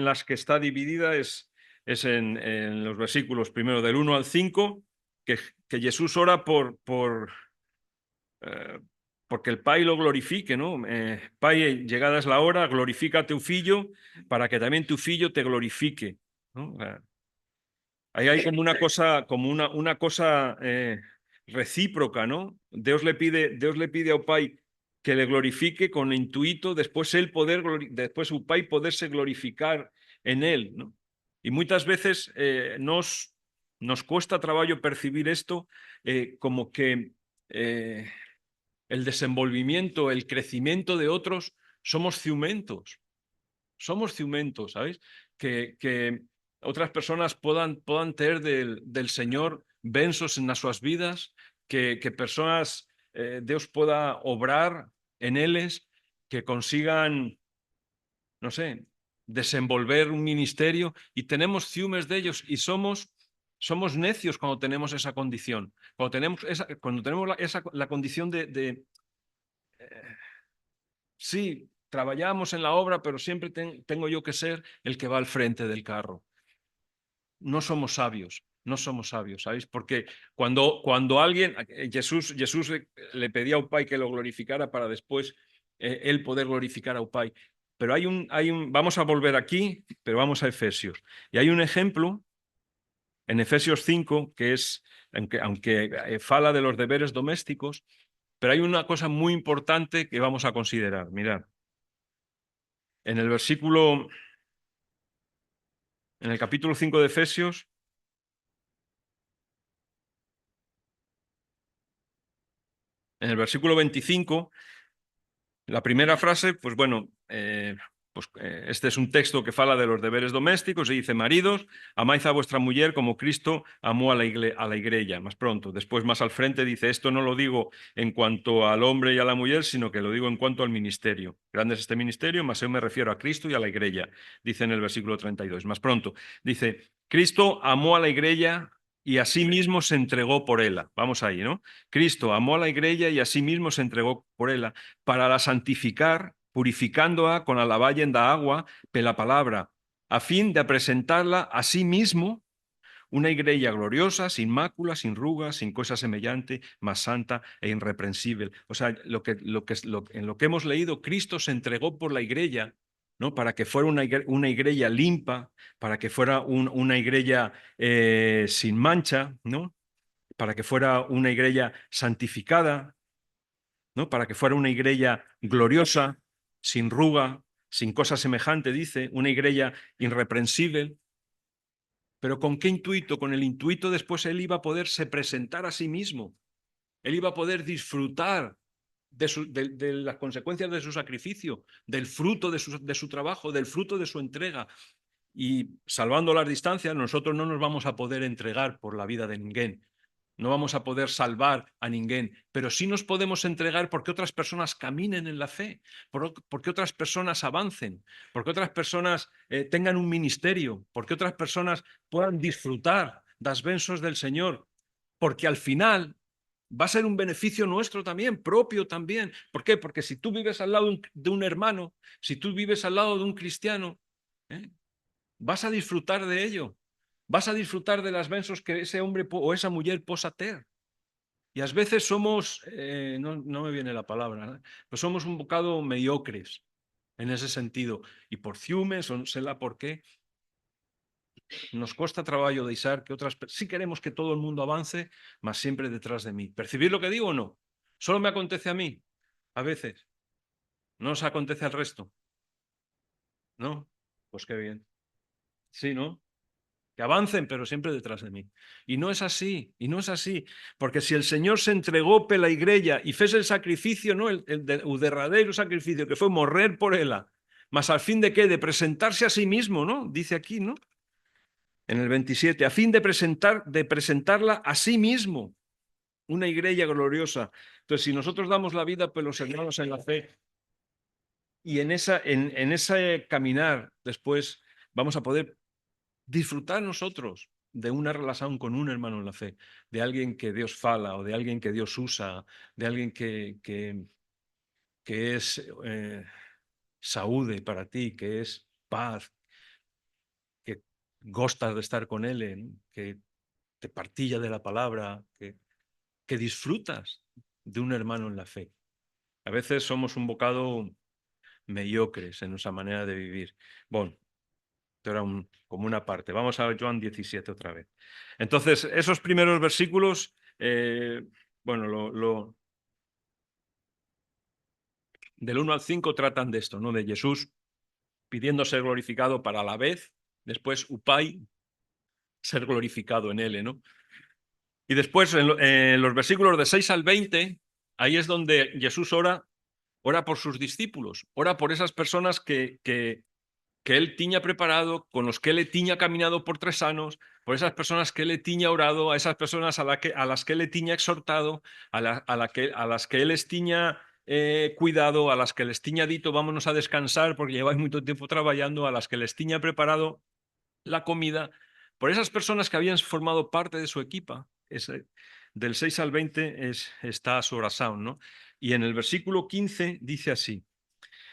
S1: las que está dividida es en los versículos primero del 1 al 5, que Jesús ora porque el Pai lo glorifique, ¿no? Pai, llegada es la hora, glorifica a tu fillo para que también tu fillo te glorifique, ¿no? Ahí hay como una cosa recíproca, ¿no? Dios le pide ao Pai que le glorifique con intuito, después su Pai poderse glorificar en él, ¿no? Y muchas veces nos cuesta trabajo percibir esto como que el desenvolvimiento, el crecimiento de otros, somos ciumentos, ¿sabéis? Que otras personas puedan tener del Señor vensos en las sus vidas, que personas, Dios pueda obrar en ellos, que consigan, no sé, desenvolver un ministerio, y tenemos ciúmes de ellos y somos necios cuando tenemos esa condición, cuando tenemos la condición de sí, trabajamos en la obra, pero siempre tengo yo que ser el que va al frente del carro. No somos sabios, ¿sabéis? Porque cuando alguien, Jesús le pedía a Pai que lo glorificara para después él poder glorificar a Pai. Pero vamos a volver aquí, pero vamos a Efesios. Y hay un ejemplo en Efesios 5, que es, aunque fala de los deberes domésticos, pero hay una cosa muy importante que vamos a considerar. Mirad, en el capítulo 5 de Efesios, en el versículo 25, la primera frase, pues bueno, este es un texto que fala de los deberes domésticos y dice: maridos, amáis a vuestra mujer como Cristo amó a la iglesia. Más pronto, después más al frente dice: esto no lo digo en cuanto al hombre y a la mujer, sino que lo digo en cuanto al ministerio. Grande es este ministerio, mas yo me refiero a Cristo y a la iglesia, dice en el versículo 32. Más pronto dice: Cristo amó a la iglesia y asimismo se entregó por ella. Vamos ahí, ¿no? Cristo amó a la iglesia y asimismo se entregó por ella para la santificar, purificándola con la lavalle da agua pela palabra, a fin de presentarla a sí mismo una iglesia gloriosa, sin mácula, sin ruga, sin cosa semejante, más santa e irreprensible. O sea, en lo que hemos leído, Cristo se entregó por la iglesia, ¿no? Para que fuera una iglesia limpa, para que fuera una iglesia sin mancha, ¿no? Para que fuera una iglesia santificada. ¿no? Para que fuera una iglesia gloriosa, sin ruga, sin cosa semejante, dice, una iglesia irreprensible. Pero ¿con qué intuito? Con el intuito después él iba a poderse presentar a sí mismo. Él iba a poder disfrutar de las consecuencias de su sacrificio, del fruto de su trabajo, del fruto de su entrega. Y salvando las distancias, nosotros no nos vamos a poder entregar por la vida de ninguém. No vamos a poder salvar a ninguém, pero sí nos podemos entregar porque otras personas caminen en la fe, porque otras personas avancen, porque otras personas tengan un ministerio, porque otras personas puedan disfrutar das bênçãos del Señor, porque al final va a ser un beneficio nuestro también, propio también. ¿Por qué? Porque si tú vives al lado de un hermano, si tú vives al lado de un cristiano, vas a disfrutar de ello. Vas a disfrutar de las bênçãos que ese hombre o esa mujer posa ter. Y a veces somos, no me viene la palabra, pero somos un bocado mediocres en ese sentido. Y por ciúmes, o no sé la por qué, nos cuesta trabajo deixar que otras personas, sí queremos que todo el mundo avance, mas siempre detrás de mí. ¿Percibir lo que digo o no? ¿Solo me acontece a mí? A veces. ¿No os acontece al resto? ¿No? Pues qué bien. Sí, ¿no? Que avancen, pero siempre detrás de mí. Y no es así, y no es así, porque si el Señor se entregó por la iglesia y fez el sacrificio, ¿no? el derradero sacrificio, que fue morrer por ella, mas al fin de qué, de presentarse a sí mismo, ¿no? Dice aquí, ¿no? En el 27, a fin de presentarla a sí mismo, una iglesia gloriosa. Entonces, si nosotros damos la vida por los hermanos en la fe, y en ese caminar después vamos a poder disfrutar nosotros de una relación con un hermano en la fe, de alguien que Dios fala o de alguien que Dios usa, de alguien que es saúde para ti, que es paz, que gostas de estar con él, que te partilla de la palabra, que disfrutas de un hermano en la fe. A veces somos un bocado mediocres en nuestra manera de vivir. Bueno, esto era como una parte. Vamos a Juan 17 otra vez. Entonces, esos primeros versículos, bueno, del 1 al 5 tratan de esto, ¿no? De Jesús pidiendo ser glorificado para a la vez, después Upai, ser glorificado en él, ¿no? Y después, en los versículos de 6 al 20, ahí es donde Jesús ora por sus discípulos, ora por esas personas que él tiña preparado, con los que él tiña caminado por 3 años, por esas personas que él tiña orado, a esas personas a las que él tiña exhortado, a las que él les tiña cuidado, a las que les tiña dito vámonos a descansar porque lleváis mucho tiempo trabajando, a las que les tiña preparado la comida, por esas personas que habían formado parte de su equipa. Del 6 al 20 está su oración, ¿no? Y en el versículo 15 dice así,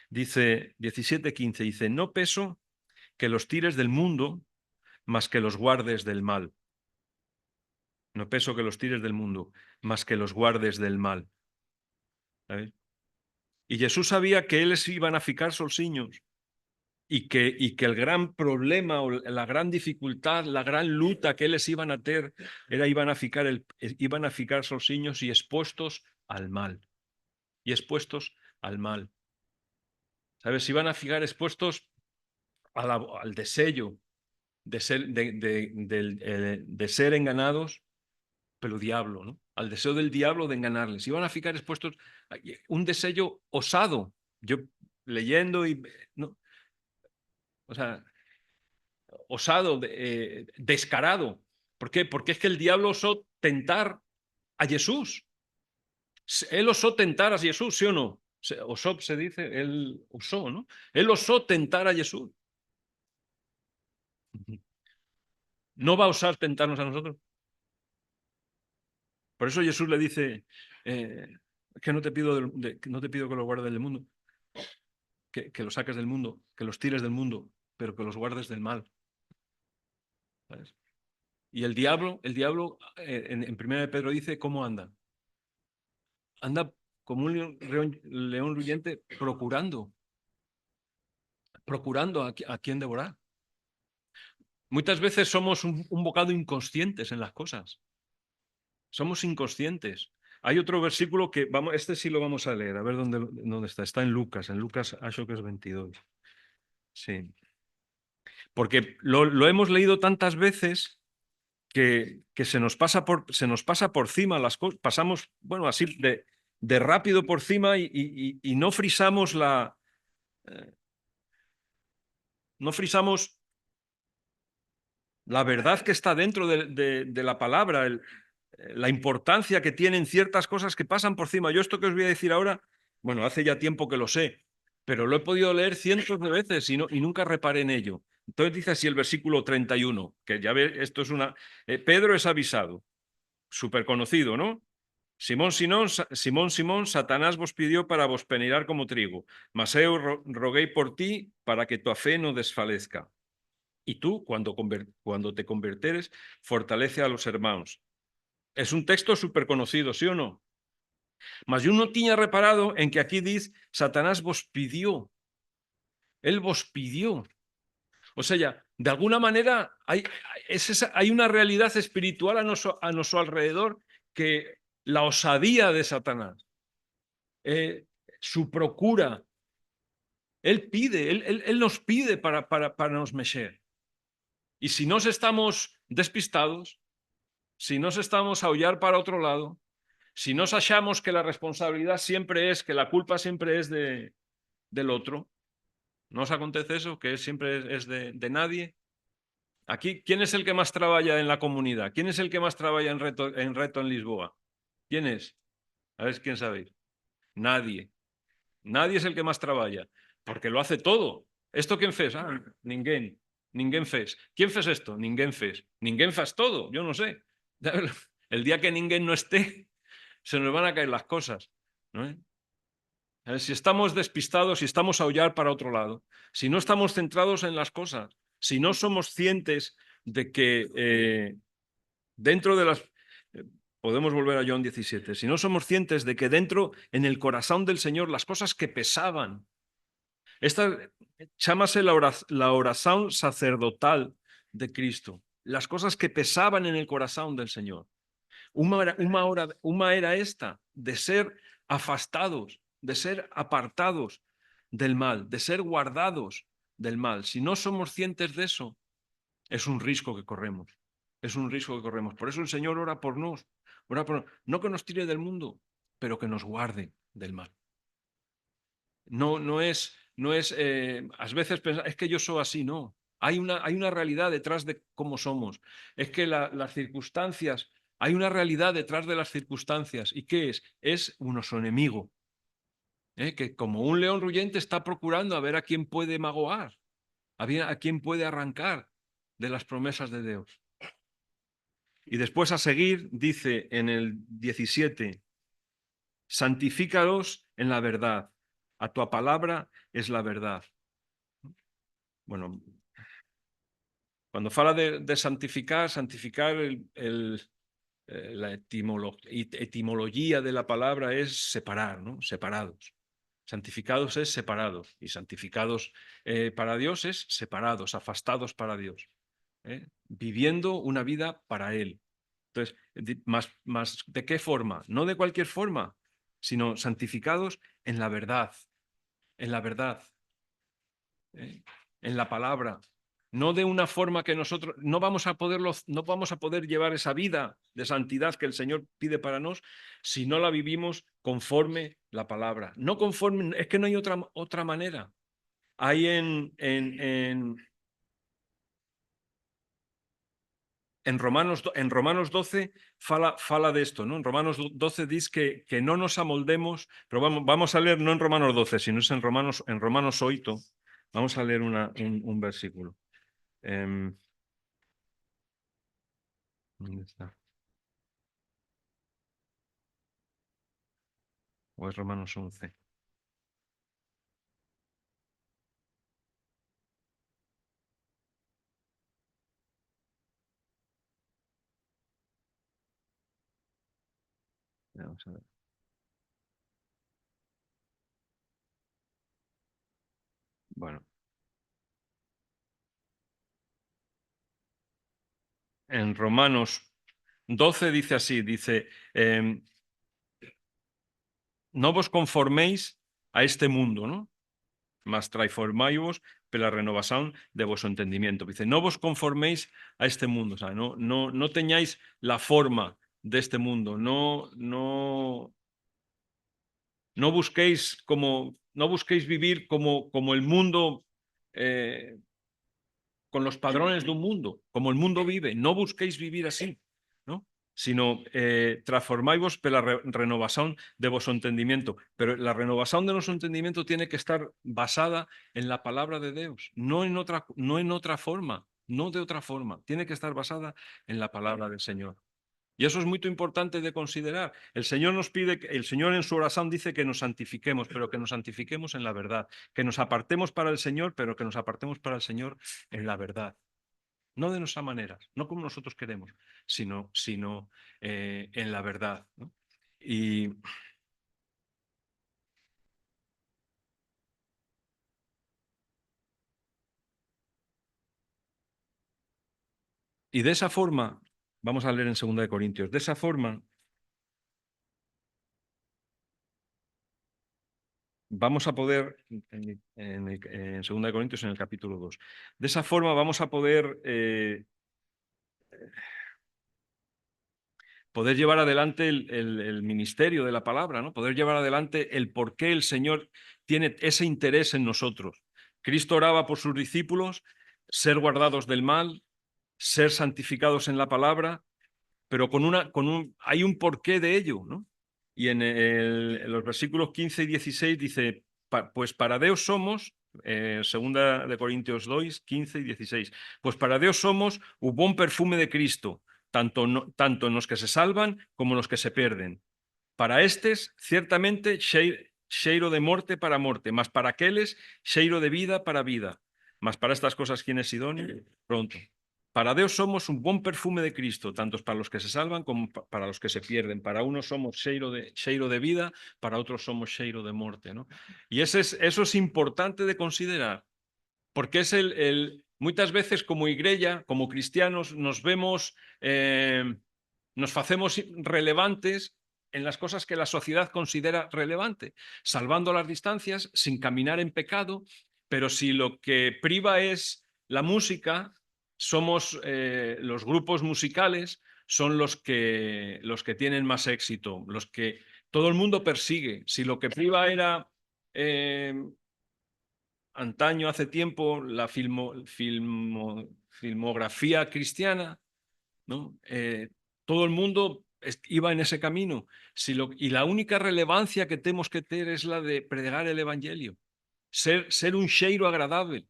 S1: dice 17:15, dice, no peso que los tires del mundo, más que los guardes del mal. No peso que los tires del mundo, más que los guardes del mal. ¿Sabes? Y Jesús sabía que éles iban a ficar solsiños y que el gran problema o la gran dificultad, la gran luta que éles iban a tener era iban a ficar solsiños y expuestos al mal. Y expuestos al mal. ¿Sabes? Iban a ficar expuestos al deseo de ser enganados pero diablo, ¿no? Al deseo del diablo de enganarles. Iban a ficar expuestos a un deseo osado. Yo leyendo y no, o sea, osado, descarado. ¿Por qué? Porque es que el diablo osó tentar a Jesús. Él osó tentar a Jesús, ¿sí o no? Osó se dice, él osó, ¿no? Él osó tentar a Jesús. ¿No va a osar tentarnos a nosotros? Por eso Jesús le dice que no te pido, no te pido que lo guardes del mundo, que los saques del mundo, que los tires del mundo, pero que los guardes del mal. ¿Sabes? Y el diablo en Primera de Pedro dice cómo anda. Anda como un león ruyente procurando a quien devorar. Muchas veces somos un bocado inconscientes en las cosas. Somos inconscientes. Hay otro versículo que, vamos, este sí lo vamos a leer, a ver dónde está. Está en Lucas acho que es 22. Sí. Porque lo hemos leído tantas veces que se nos pasa por cima las cosas, pasamos, bueno, así de rápido por cima y no frisamos eh, no frisamos la verdad que está dentro de la palabra, la importancia que tienen ciertas cosas que pasan por cima. Yo esto que os voy a decir ahora, bueno, hace ya tiempo que lo sé, pero lo he podido leer cientos de veces y nunca reparé en ello. Entonces dice así el versículo 31, que ya ve, esto es una... Pedro es avisado, súper conocido, ¿no? Simón, Simón, Satanás vos pidió para vos peneirar como trigo, mas eu roguei por ti para que tu fe no desfalezca. Y tú, cuando te converteres, fortalece a los hermanos. Es un texto súper conocido, ¿sí o no? Mas yo no tenía reparado en que aquí dice, Satanás vos pidió. Él vos pidió. O sea, ya, de alguna manera hay una realidad espiritual a nuestro alrededor que la osadía de Satanás, su procura, él pide, él nos pide para nos mexer. Y si nos estamos despistados, si nos estamos a hollar para otro lado, si nos achamos que la responsabilidad siempre es, que la culpa siempre es del otro, ¿no os acontece eso? Que siempre es de nadie. Aquí, ¿quién es el que más trabaja en la comunidad? ¿Quién es el que más trabaja en Reto en Lisboa? ¿Quién es? A ver, ¿quién sabéis? Nadie. Nadie es el que más trabaja, porque lo hace todo. ¿Esto quién fes? Ah, ninguén. Ninguén fes. ¿Quién fes esto? Ninguén fes. Ninguén fas todo, yo no sé. El día que ninguén no esté, se nos van a caer las cosas, ¿no? Si estamos despistados, si estamos a hollar para otro lado, si no estamos centrados en las cosas, si no somos conscientes de que dentro de las... Podemos volver a John 17. Si no somos conscientes de que dentro, en el corazón del Señor, las cosas que pesaban, esta chámase la oración sacerdotal de Cristo, las cosas que pesaban en el corazón del Señor. Una era esta, de ser afastados, de ser apartados del mal, de ser guardados del mal. Si no somos conscientes de eso, es un riesgo que corremos. Es un riesgo que corremos. Por eso el Señor ora por nos. No que nos tire del mundo, pero que nos guarde del mal. No es a veces pensar, es que yo soy así, no. Hay una realidad detrás de cómo somos. Es que las circunstancias, hay una realidad detrás de las circunstancias. ¿Y qué es? Es nuestro enemigo, que como un león ruyente está procurando a ver a quién puede magoar, a quién puede arrancar de las promesas de Dios. Y después a seguir dice en el 17, santifícalos en la verdad. A tu palabra es la verdad. Bueno, cuando fala de santificar, la etimología de la palabra es separar, ¿no? Separados. Santificados es separados y santificados para Dios es separados, afastados para Dios, viviendo una vida para Él. Entonces, más ¿de qué forma? No de cualquier forma, sino santificados en la verdad, en la palabra. No de una forma que nosotros no vamos a poder llevar esa vida de santidad que el Señor pide para nosotros si no la vivimos conforme la palabra. No conforme, es que no hay otra manera. Hay en Romanos 12 fala de esto, ¿no? En Romanos 12 dice que no nos amoldemos, pero vamos a leer no en Romanos 12, sino es en Romanos 8. Vamos a leer un versículo. ¿Dónde está? ¿O es Romanos 11? Vamos a ver. Bueno, en Romanos 12 dice así, dice, no vos conforméis a este mundo, ¿no? Mas transformáis pela renovación de vuestro entendimiento. Dice, no vos conforméis a este mundo, o sea, no teñáis la forma de este mundo, no busquéis vivir como el mundo, con los padrones de un mundo, como el mundo vive. No busquéis vivir así, ¿no? Sino transformáis pela renovación de vuestro entendimiento. Pero la renovación de nuestro entendimiento tiene que estar basada en la palabra de Dios, no en otra forma, no de otra forma. Tiene que estar basada en la palabra del Señor. Y eso es muy importante de considerar. El Señor nos pide, el Señor en su oración dice que nos santifiquemos, pero que nos santifiquemos en la verdad, que nos apartemos para el Señor, pero que nos apartemos para el Señor en la verdad. No de nuestra manera, no como nosotros queremos, sino en la verdad, ¿no? Y de esa forma, vamos a leer en 2 Corintios, de esa forma vamos a poder, en 2 Corintios, en el capítulo 2, de esa forma vamos a poder llevar adelante el ministerio de la palabra, ¿no? Poder llevar adelante el por qué el Señor tiene ese interés en nosotros. Cristo oraba por sus discípulos, ser guardados del mal, ser santificados en la palabra, pero hay un porqué de ello, ¿no? Y en los versículos 15 y 16 dice, pues para Dios somos, 2 Corintios 2, 15 y 16, pues para Dios somos un buen perfume de Cristo, tanto en los que se salvan como en los que se pierden. Para estes, ciertamente, cheiro de morte para morte, mas para aqueles, cheiro de vida para vida. Mas para estas cosas, ¿quién es idóneo? Pronto. Para Dios somos un buen perfume de Cristo, tanto para los que se salvan como para los que se pierden. Para unos somos cheiro de vida, para otros somos cheiro de muerte, ¿no? Y eso es importante de considerar, porque es muchas veces como iglesia, como cristianos, nos vemos, nos hacemos relevantes en las cosas que la sociedad considera relevante, salvando las distancias, sin caminar en pecado, pero si lo que priva es la música, somos los grupos musicales, son los que tienen más éxito, los que todo el mundo persigue. Si lo que priva era antaño, hace tiempo, la filmografía cristiana, ¿no? Todo el mundo iba en ese camino. Y la única relevancia que tenemos que tener es la de predicar el Evangelio. Ser un cheiro agradable.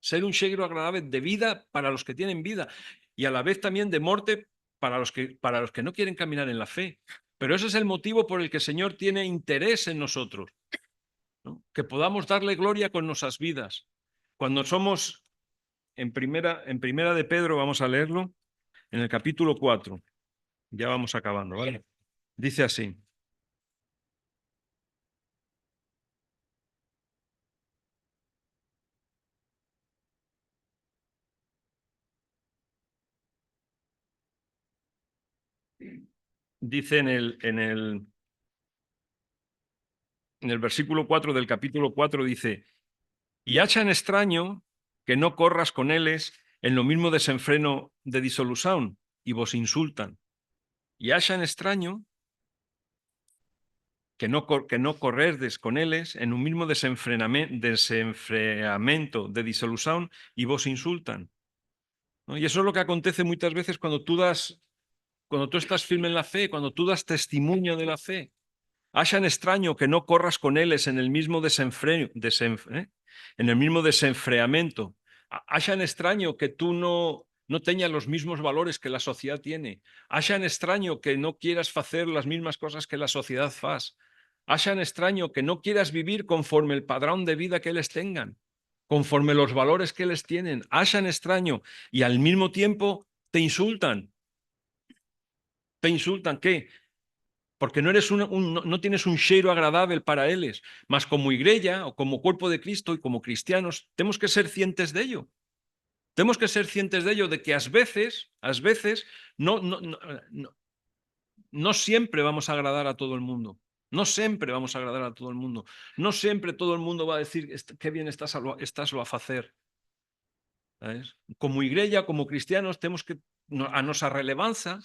S1: Ser un cheiro agradable de vida para los que tienen vida y a la vez también de muerte para los que no quieren caminar en la fe. Pero ese es el motivo por el que el Señor tiene interés en nosotros, ¿no? Que podamos darle gloria con nuestras vidas. Cuando somos, en primera de Pedro, vamos a leerlo, en el capítulo 4, ya vamos acabando, ¿vale? Dice así. Dice en el versículo 4 del capítulo 4, dice, y hachan extraño que no corras con ellos en lo mismo desenfreno de disolución, y vos insultan. Y hachan extraño que no correrdes con ellos en un mismo desenfreamiento de disolución, y vos insultan, ¿no? Y eso es lo que acontece muchas veces cuando tú estás firme en la fe, cuando tú das testimonio de la fe. Hachan extraño que no corras con ellos en el mismo en el mismo desenfreamiento. Hachan extraño que tú no tengas los mismos valores que la sociedad tiene. Hachan extraño que no quieras hacer las mismas cosas que la sociedad faz. Hachan extraño que no quieras vivir conforme el padrón de vida que ellos tengan, conforme los valores que ellos tienen. Hachan extraño y al mismo tiempo te insultan. ¿Te insultan qué? Porque no eres no tienes un cheiro agradable para ellos, mas como iglesia o como cuerpo de Cristo y como cristianos, tenemos que ser cientes de ello. Tenemos que ser cientes de ello, de que a veces no siempre vamos a agradar a todo el mundo. No siempre vamos a agradar a todo el mundo. No siempre todo el mundo va a decir qué bien estás lo a facer. ¿Sabes? Como igreja, como cristianos, tenemos que a nuestra relevancia,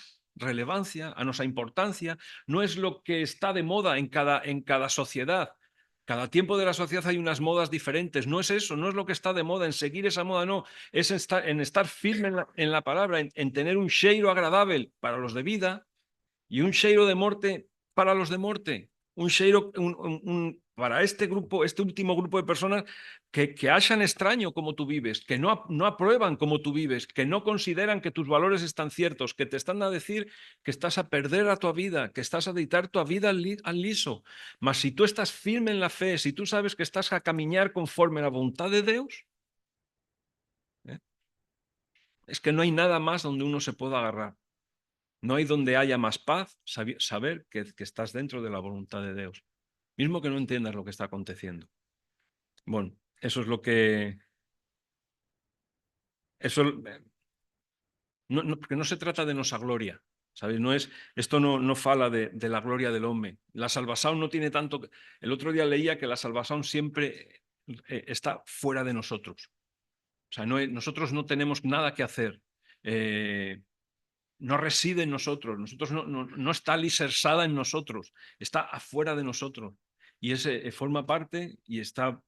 S1: a nuestra importancia, no es lo que está de moda en cada sociedad. Cada tiempo de la sociedad hay unas modas diferentes. No es eso, no es lo que está de moda, en seguir esa moda, no. Es en estar firme en la palabra, en tener un cheiro agradable para los de vida y un cheiro de morte para los de morte. Un cheiro para este grupo, este último grupo de personas que hallan extraño como tú vives, que no aprueban como tú vives, que no consideran que tus valores están ciertos, que te están a decir que estás a perder a tu vida, que estás a dictar tu vida al liso. Mas si tú estás firme en la fe, si tú sabes que estás a caminar conforme a la voluntad de Dios, es que no hay nada más donde uno se pueda agarrar. No hay donde haya más paz saber que estás dentro de la voluntad de Dios, mismo que no entiendas lo que está aconteciendo. Bueno, eso es lo que... Eso, porque no se trata de nuestra gloria, ¿sabes? Esto no fala de la gloria del hombre. La salvación no tiene tanto... El otro día leía que la salvación siempre está fuera de nosotros. O sea, nosotros no tenemos nada que hacer. No reside en nosotros, no está alisersada en nosotros, está afuera de nosotros. Y ese forma parte y está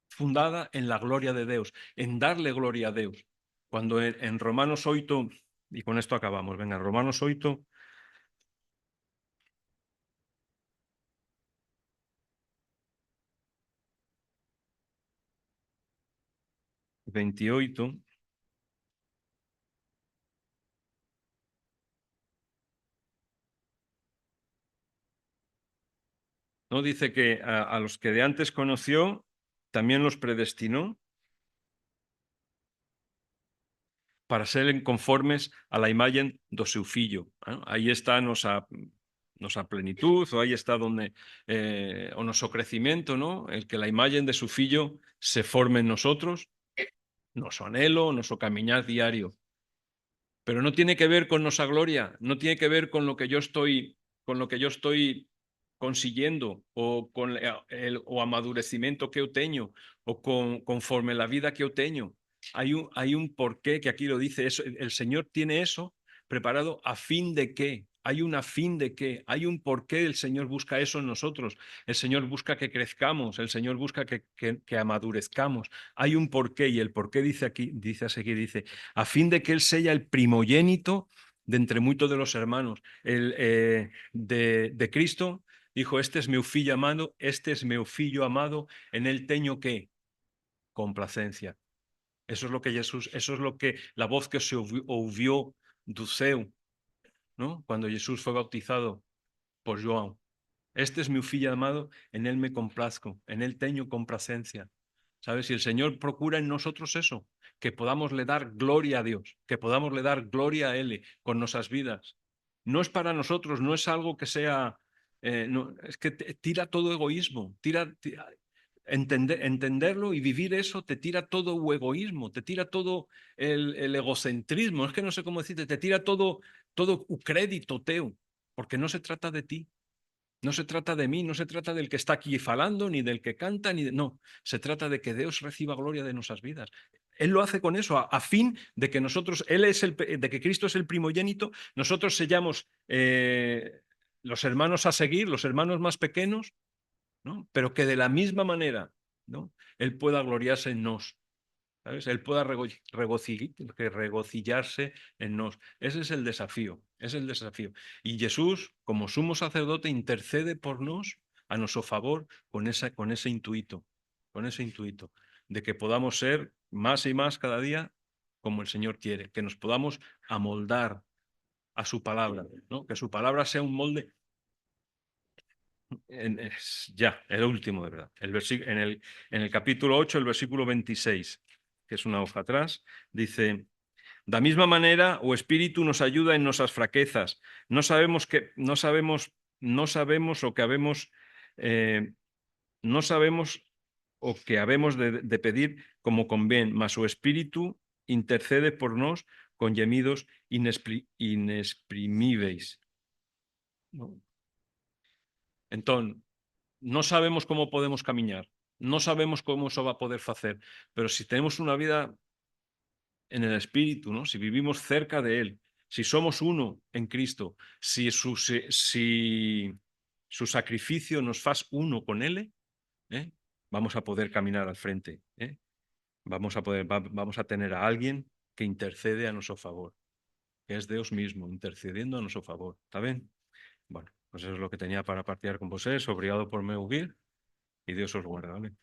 S1: fundada en la gloria de Dios, en darle gloria a Dios. Cuando en Romanos 8, y con esto acabamos, venga, Romanos 8, 28, ¿no? Dice que a los que de antes conoció, también los predestinó para ser conformes a la imagen do seu fillo. Ahí está nuestra plenitud, o ahí está donde o nuestro crecimiento, ¿no? El que la imagen de su fillo se forme en nosotros, nuestro anhelo, nuestro caminar diario. Pero no tiene que ver con nuestra gloria, no tiene que ver con lo que yo estoy consiguiendo o con o amadurecimiento que yo tengo o conforme la vida que yo tengo. Hay un porqué que aquí lo dice eso. El Señor tiene eso preparado a fin de qué. Hay una fin de qué. Hay un porqué el Señor busca eso en nosotros. El Señor busca que crezcamos. El Señor busca que amadurezcamos. Hay un porqué y el porqué dice aquí, dice a fin de que Él sea el primogénito de entre muchos de los hermanos. De Cristo dijo, este es mi filho amado, este es mi filho amado, en él teño que complacencia. Eso es lo que Jesús, eso es lo que la voz que se ouvió do céu, ¿no? Cuando Jesús fue bautizado por João. Este es mi filho amado, en él me complazco, en él teño complacencia. ¿Sabes? Y el Señor procura en nosotros eso, que podamos le dar gloria a Dios, que podamos le dar gloria a Él con nuestras vidas. No es para nosotros, no es algo que sea, no, es que tira todo egoísmo, entenderlo y vivir eso te tira todo egoísmo, te tira todo el egocentrismo, es que no sé cómo decirte, te tira todo crédito teo, porque no se trata de ti. No se trata de mí, no se trata del que está aquí falando, ni del que canta, no. Se trata de que Dios reciba gloria de nuestras vidas. Él lo hace con eso, a fin de que nosotros, de que Cristo es el primogénito, nosotros sellamos los hermanos a seguir, los hermanos más pequeños, ¿no? Pero que de la misma manera, ¿no? Él pueda gloriarse en nos. ¿Sabes? Él pueda regocillarse en nos. Ese es el desafío, es el desafío. Y Jesús, como sumo sacerdote, intercede por nos a nuestro favor con ese intuito, de que podamos ser más y más cada día como el Señor quiere, que nos podamos amoldar a su palabra, ¿no? Que su palabra sea un molde. Ya, el último de verdad. En el capítulo 8, el versículo 26, que es una hoja atrás, dice: da misma manera, o Espíritu nos ayuda en nuestras fraquezas. No sabemos o que habemos, no sabemos o que habemos de pedir como conviene, mas o Espíritu intercede por nos con gemidos inexprimíveis. ¿No? Entonces, no sabemos cómo podemos caminar, no sabemos cómo eso va a poder hacer, pero si tenemos una vida en el Espíritu, ¿no? Si vivimos cerca de Él, si somos uno en Cristo, si su sacrificio nos faz uno con Él, vamos a poder caminar al frente. Vamos a tener a alguien que intercede a nuestro favor, que es Dios mismo, intercediendo a nuestro favor. ¿Está bien? Bueno, pues eso es lo que tenía para partir con vosotros. Obrigado por me oír y Dios os guarde, ¿vale?